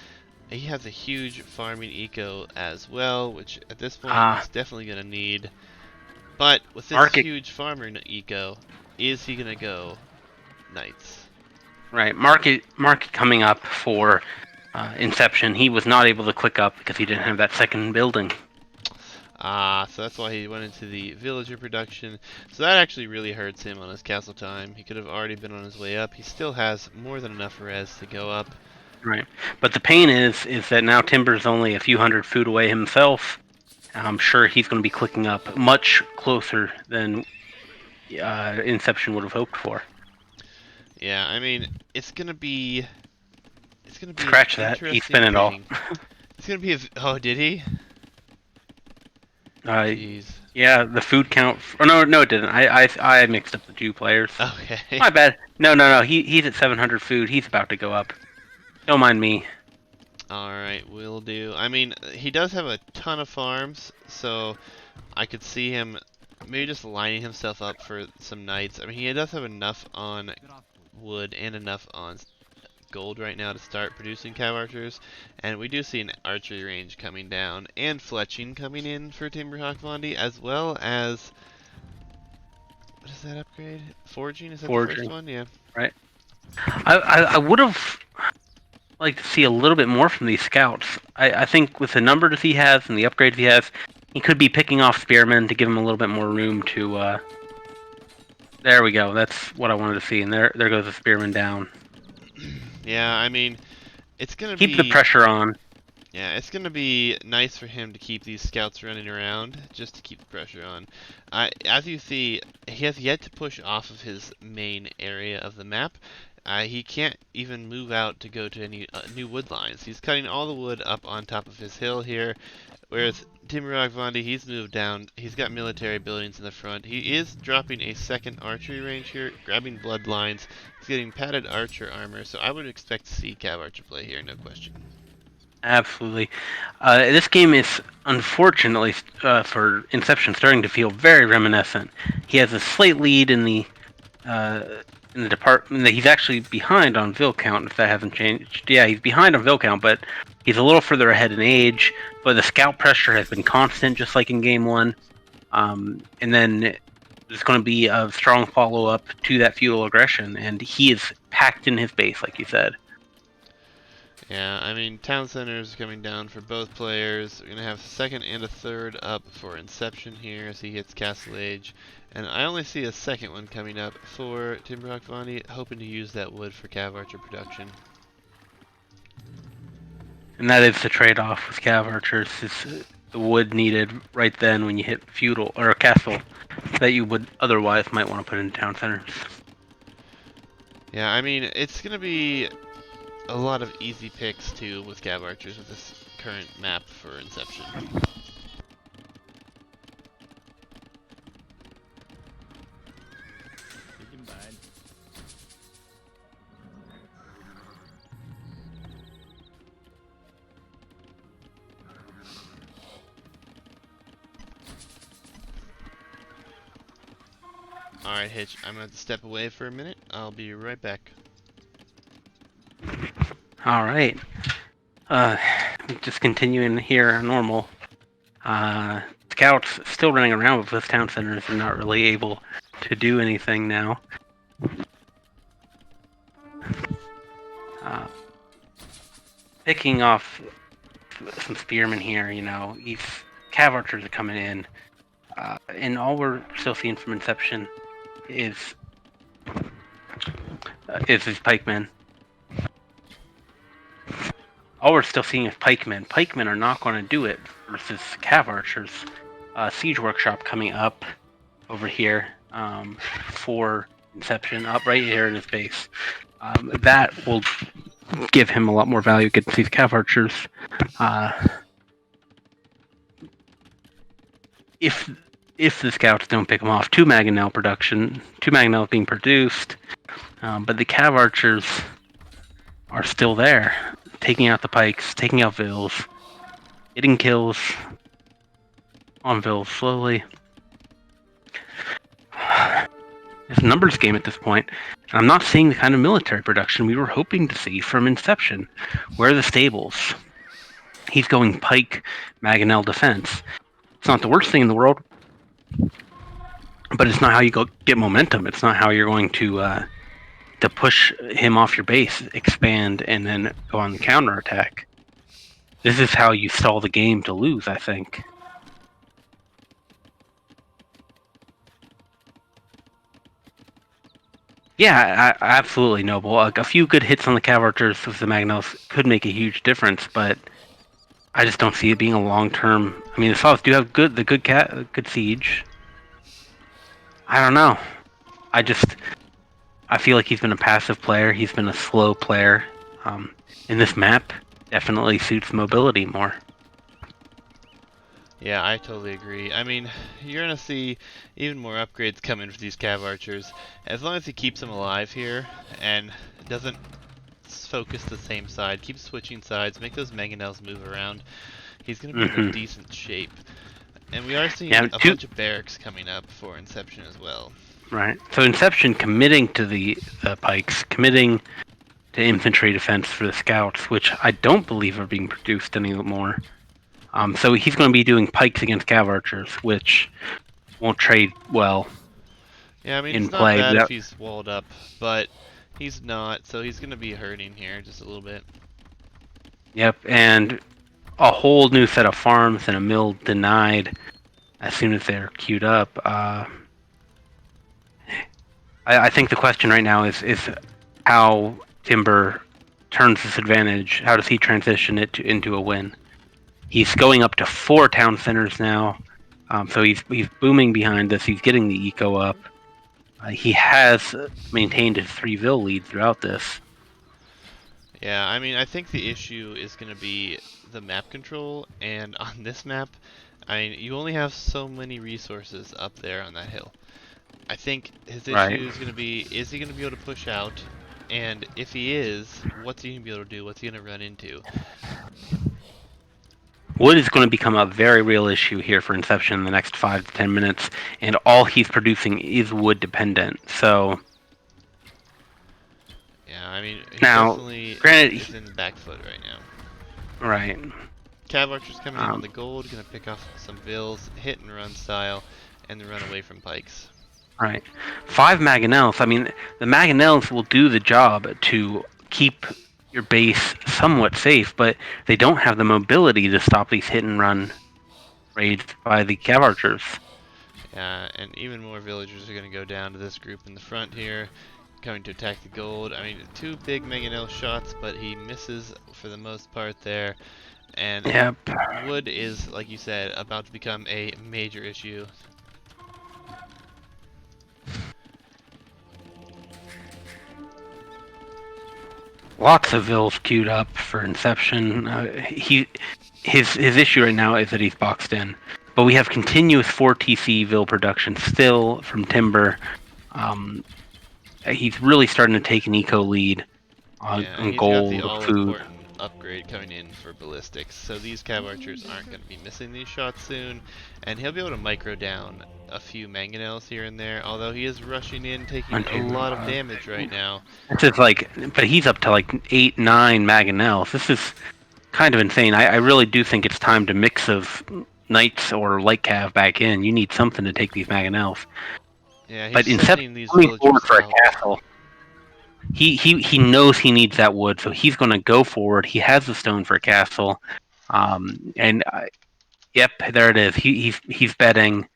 He has a huge farming eco as well, which at this point he's definitely going to need. But with this huge farmer eco, is he going to go knights? Right, market coming up for Inception. He was not able to click up because he didn't have that second building. So that's why he went into the villager production. So that actually really hurts him on his castle time. He could have already been on his way up. He still has more than enough res to go up. Right, but the pain is that now Timber's only a few hundred food away himself. I'm sure he's going to be clicking up much closer than Inception would have hoped for. Yeah, I mean, it's gonna be an Scratch that. He interesting spent it all. thing. It's gonna be oh, did he? Uh, Jeez. yeah, the food count. Oh, no, it didn't. I mixed up the 2 players. Okay. My bad. No. He's at 700 food. He's about to go up. Don't mind me. Alright, will do. I mean, he does have a ton of farms, so I could see him maybe just lining himself up for some knights. I mean, he does have enough on wood and enough on gold right now to start producing cav archers, and we do see an archery range coming down and fletching coming in for Timbrhoggvandi, as well as what is that upgrade? Forging, is that the first one? Yeah. Right. I would have liked to see a little bit more from these scouts. I think with the numbers he has and the upgrades he has, he could be picking off spearmen to give him a little bit more room to. There we go. That's what I wanted to see, and there goes the spearman down. Yeah, I mean, it's gonna keep the pressure on. Yeah, it's gonna be nice for him to keep these scouts running around, just to keep the pressure on. As you see, he has yet to push off of his main area of the map. He can't even move out to go to any new wood lines. He's cutting all the wood up on top of his hill here, whereas Timbrhoggvandi, he's moved down. He's got military buildings in the front. He is dropping a second archery range here, grabbing bloodlines. He's getting padded archer armor, so I would expect to see cav archer play here, no question. Absolutely. This game is, unfortunately, for Inception, starting to feel very reminiscent. He has a slight lead in the department. He's actually behind on Vil count, if that hasn't changed. Yeah, he's behind on Vil count, but he's a little further ahead in age. But the scout pressure has been constant, just like in Game 1. And then there's going to be a strong follow-up to that feudal aggression, and he is packed in his base, like you said. Yeah, I mean, town centers coming down for both players. We're going to have a second and a third up for Inception here as he hits Castle Age. And I only see a second one coming up for Timbrhoggvandi, hoping to use that wood for cav archer production. And that is the trade-off with cav archers, is the wood needed right then when you hit feudal or a castle that you would otherwise might want to put in town centers. Yeah, I mean, it's going to be a lot of easy picks too with cav archers with this current map for Inception. Alright, Hitch, I'm going to have to step away for a minute. I'll be right back. Alright. Just continuing here, normal. Scouts still running around with those town centers and not really able to do anything now. Picking off some spearmen here, these cav archers are coming in. And all we're still seeing from Inception is these pikemen. All we're still seeing is pikemen. Pikemen are not going to do it versus cav archers. Siege Workshop coming up over here for Inception, up right here in his base. That will give him a lot more value against these cav archers. If the scouts don't pick them off, 2 Mangonel being produced, but the cav archers are still there, taking out the pikes, taking out Vils, getting kills on Vils slowly. It's a numbers game at this point, and I'm not seeing the kind of military production we were hoping to see from Inception. Where are the stables? He's going pike, Mangonel defense. It's not the worst thing in the world, but it's not how you get momentum. It's not how you're going to push him off your base, expand, and then go on the counterattack. This is how you stall the game to lose, I think. Yeah, absolutely, Noble. A few good hits on the cav archers with the Mangonels could make a huge difference, but I just don't see it being a long-term I mean, the Slavs do have good siege. I don't know. I feel like he's been a passive player. He's been a slow player. In this map, definitely suits mobility more. Yeah, I totally agree. I mean, you're gonna see even more upgrades coming for these Cav Archers. As long as he keeps them alive here and doesn't focus the same side, keep switching sides, make those mangonels move around, he's gonna be in a decent shape. And we are seeing a bunch of barracks coming up for Inception as well. Right. So Inception committing to the pikes, committing to infantry defense for the scouts, which I don't believe are being produced anymore. So he's going to be doing pikes against cav archers, which won't trade well. Yeah, I mean, in it's not play. bad if he's walled up, but he's not, so he's going to be hurting here just a little bit. Yep, and a whole new set of farms and a mill denied as soon as they're queued up. I think the question right now is how Timber turns this advantage. How does he transition it into a win? He's going up to 4 town centers now, so he's booming behind this. He's getting the eco up. He has maintained his 3 vil lead throughout this. Yeah, I mean, I think the issue is going to be the map control, and on this map, I mean, you only have so many resources up there on that hill. I think his issue is going to be, is he going to be able to push out? And if he is, what's he going to be able to do? What's he going to run into? Wood is going to become a very real issue here for Inception in the next 5 to 10 minutes, and all he's producing is wood dependent. So, yeah, I mean, he now, definitely granted, is in the back foot right now. Right. Cav Archer's coming in on the gold, going to pick off some vills, hit and run style, and then run away from pikes. Right. 5 mangonels. I mean, the mangonels will do the job to keep your base somewhat safe, but they don't have the mobility to stop these hit and run raids by the cav archers. Yeah, and even more villagers are going to go down to this group in the front here, going to attack the gold. I mean, 2 big mangonel shots, but he misses for the most part there. And wood is, like you said, about to become a major issue. Lots of vills queued up for Inception. His issue right now is that he's boxed in, but we have continuous 4 TC vil production still from Timber. He's really starting to take an eco lead on gold, got the food. Upgrade coming in for ballistics, so these cav archers aren't going to be missing these shots soon, and he'll be able to micro down a few mangonels here and there, although he is rushing in, taking a lot of damage right now. This is but he's up to like 8, 9 mangonels. This is kind of insane. I really do think it's time to mix of knights or light cav back in. You need something to take these mangonels. Yeah, but Inception these villagers for a castle. He knows he needs that wood, so he's going to go forward. He has the stone for a castle, yep, there it is. He's betting.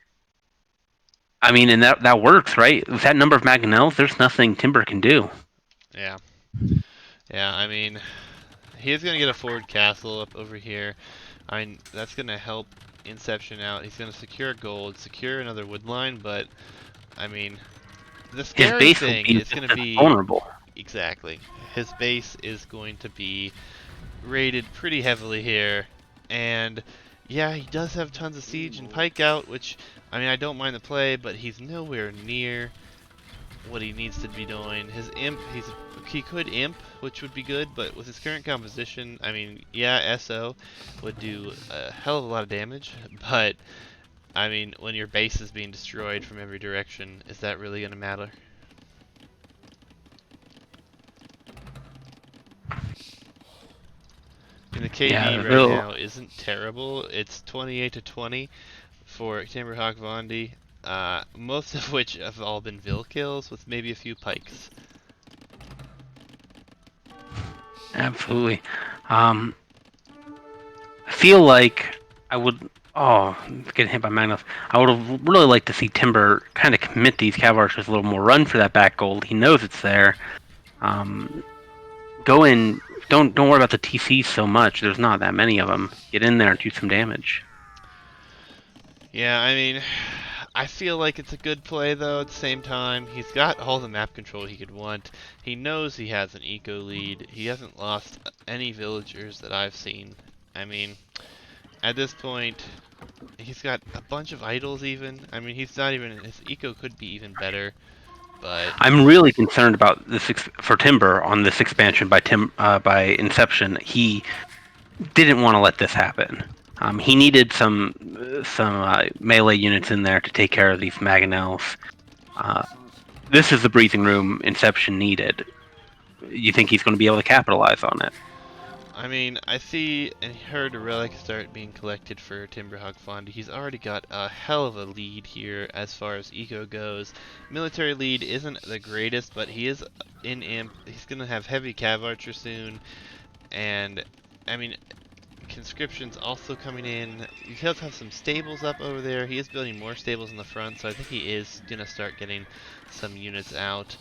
I mean, and that works, right? With that number of mangonels, there's nothing Timber can do. Yeah, yeah. I mean, he's going to get a forward castle up over here. I mean, that's going to help Inception out. He's going to secure gold, secure another wood line, but I mean, the scary thing is going to be vulnerable. Exactly. His base is going to be raided pretty heavily here, and yeah, he does have tons of siege and pike out, which, I mean, I don't mind the play, but he's nowhere near what he needs to be doing. His imp, he could imp, which would be good, but with his current composition, I mean, yeah, SO would do a hell of a lot of damage, but I mean, when your base is being destroyed from every direction, is that really going to matter? And the KD right now isn't terrible. It's 28 to 20 for Timbrhoggvandi, most of which have all been vil kills, with maybe a few pikes. Absolutely. I feel like I would. Oh, getting hit by Magnus. I would have really liked to see Timber kind of commit these cav archers a little more, run for that back gold. He knows it's there. Go in. Don't worry about the TCs so much. There's not that many of them. Get in there and do some damage. Yeah, I mean, I feel like it's a good play though. At the same time, he's got all the map control he could want. He knows he has an eco lead. He hasn't lost any villagers that I've seen. I mean, at this point, he's got a bunch of idols even. I mean, he's not even, his eco could be even better, but I'm really concerned about this for Timber on this expansion by Inception. He didn't want to let this happen. He needed some melee units in there to take care of these Mangonels. Uh, this is the breathing room Inception needed. You think he's going to be able to capitalize on it? I mean, I see and heard a relic start being collected for Timbrhoggvandi. He's already got a hell of a lead here as far as eco goes. Military lead isn't the greatest, but he is in imp. He's gonna have heavy cav archer soon, and I mean, conscription's also coming in. He does have some stables up over there. He is building more stables in the front, so I think he is gonna start getting some units out.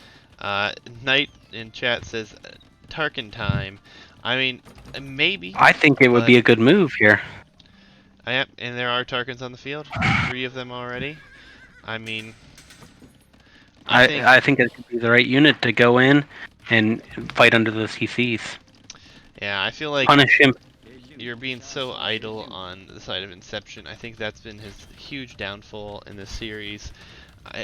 Knight in chat says Tarkin time. I mean, maybe, I think it would but be a good move here. yep, and there are Tarkins on the field. 3 of them already. I mean, I think, I think it could be the right unit to go in and fight under those CCs. yeah, I feel like Punish him. you're being so idle on the side of Inception. I think that's been his huge downfall in this series.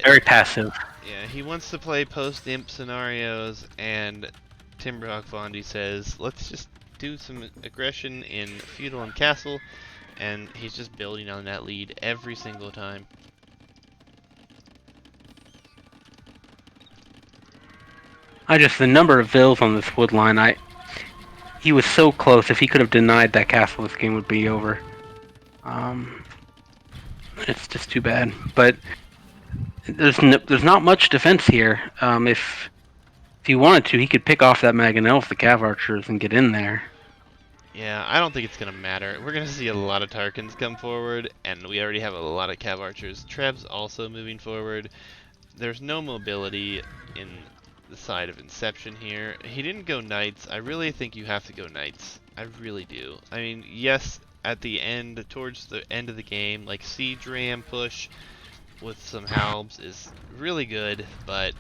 Very passive. Yeah, he wants to play post-imp scenarios, and Timbrhoggvandi says, let's just do some aggression in feudal and castle, and he's just building on that lead every single time. The number of vills on this wood line, he was so close. If he could have denied that castle, this game would be over. It's just too bad. But there's not much defense here. If he wanted to, he could pick off that Mangonel with the Cav Archers and get in there. Yeah, I don't think it's going to matter. We're going to see a lot of Tarkins come forward, and we already have a lot of Cav Archers. Treb's also moving forward. There's no mobility in the side of Inception here. He didn't go Knights. I really think you have to go Knights. I really do. I mean, yes, at the end, towards the end of the game, like Siege Ram push with some Halbs is really good, but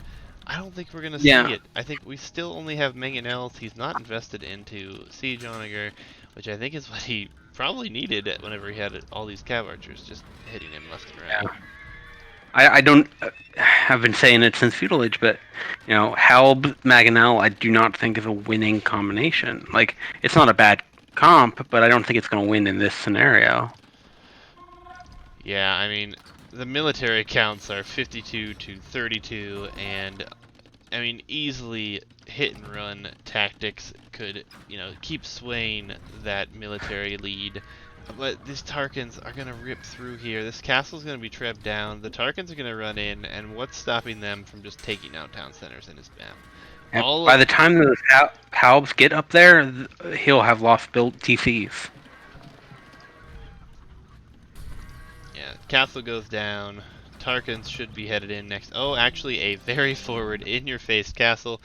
I don't think we're going to see it. I think we still only have Mangonels. He's not invested into Siege Onager, which I think is what he probably needed whenever he had all these Cav Archers just hitting him left and right. Yeah. I don't. I've been saying it since Feudal Age, but Halb Mangonel, I do not think is a winning combination. Like, it's not a bad comp, but I don't think it's going to win in this scenario. Yeah, I mean, the military counts are 52 to 32, and I mean, easily hit and run tactics could, keep swaying that military lead. But these Tarkins are going to rip through here. This castle's going to be trebbed down. The Tarkins are going to run in, and what's stopping them from just taking out town centers in his map? By the time those Halbs get up there, he'll have lost built TCs. Yeah, castle goes down. Tarkins should be headed in next. Oh, actually, a very forward, in-your-face castle.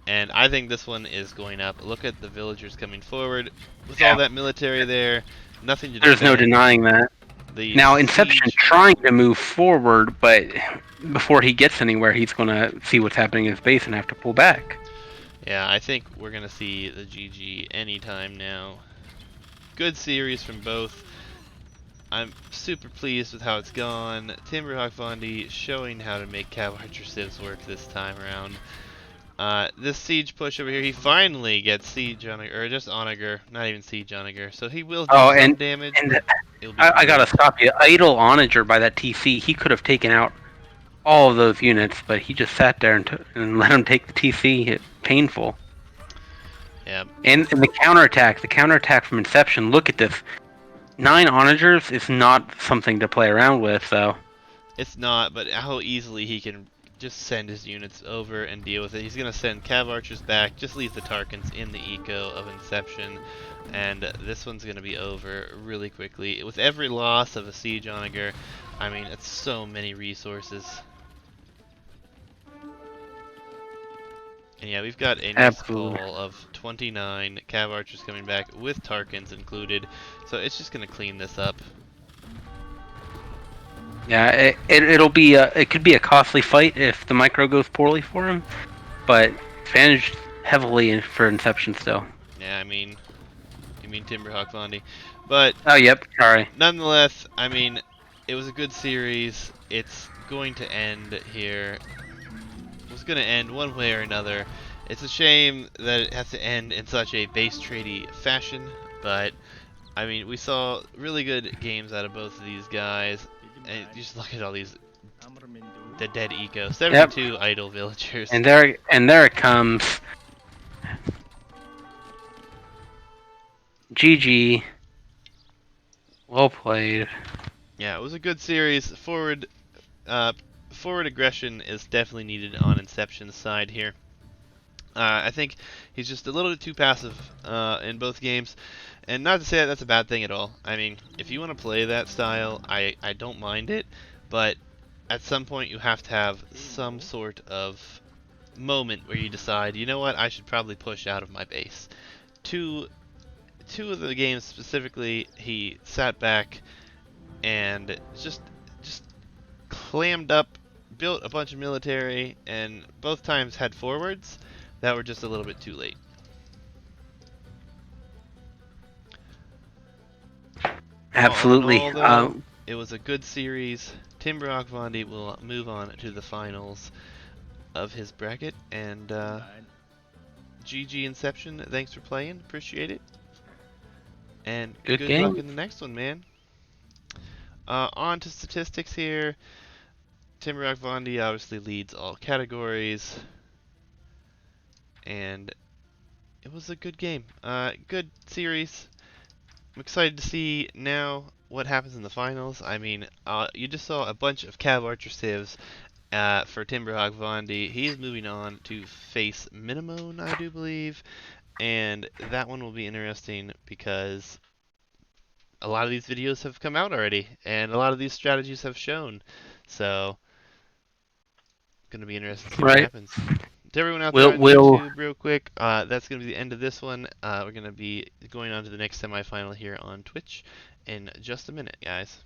And I think this one is going up. Look at the villagers coming forward. With all that military there, nothing to do. There's no denying that. Now, Inception trying to move forward, but before he gets anywhere, he's going to see what's happening in his base and have to pull back. Yeah, I think we're going to see the GG anytime now. Good series from both. I'm super pleased with how it's gone. Timbrhoggvandi showing how to make Cav Archer civs work this time around. This siege push over here, he finally gets siege Onager, or just Onager, not even siege Onager. So he will do some damage. And I gotta stop you. Idle Onager by that TC, he could have taken out all of those units, but he just sat there and let him take the TC. It's painful. Yeah. And the counterattack from Inception. Look at this. 9 Onagers is not something to play around with, though. It's not, but how easily he can just send his units over and deal with it. He's going to send Cav Archers back, just leave the Tarkins in the eco of Inception, and this one's going to be over really quickly. With every loss of a Siege Onager, I mean, it's so many resources. And yeah, we've got a nice call of 29 Cav Archers coming back with Tarkins included, so it's just going to clean this up. Yeah, it'll be it could be a costly fight if the micro goes poorly for him, but advantaged heavily for Inception still. Yeah, you mean Timbrhoggvandi. But Oh, yep. Sorry. nonetheless, I mean, it was a good series. It's going to end here. It was going to end one way or another. It's a shame that it has to end in such a base tradey fashion, but I mean, we saw really good games out of both of these guys. And you just look at all these the dead eco, Yep. 72 idle villagers. And there it comes. GG. Well played. Yeah, it was a good series. Forward aggression is definitely needed on Inception's side here. I think he's just a little bit too passive in both games, and not to say that that's a bad thing at all. I mean, if you want to play that style, I don't mind it, but at some point you have to have some sort of moment where you decide, you know what, I should probably push out of my base. Two of the games specifically, he sat back and just clammed up, built a bunch of military, and both times had forwards that were just a little bit too late. All in Absolutely. all, though, it was a good series. Timbrhoggvandi will move on to the finals of his bracket, and GG Inception, thanks for playing, appreciate it, and Good good luck game. in the next one, man. On to statistics here. Timbrhoggvandi obviously leads all categories, and it was a good game. Good series. I'm excited to see now what happens in the finals. I mean, you just saw a bunch of Cav Archer civs for Timbrhoggvandi. He's moving on to face Minimone, I do believe, and that one will be interesting because a lot of these videos have come out already, and a lot of these strategies have shown. So, gonna be interesting to see what Right. happens. To everyone out there We'll on we'll YouTube, real quick, that's going to be the end of this one. We're going to be going on to the next semifinal here on Twitch in just a minute, guys.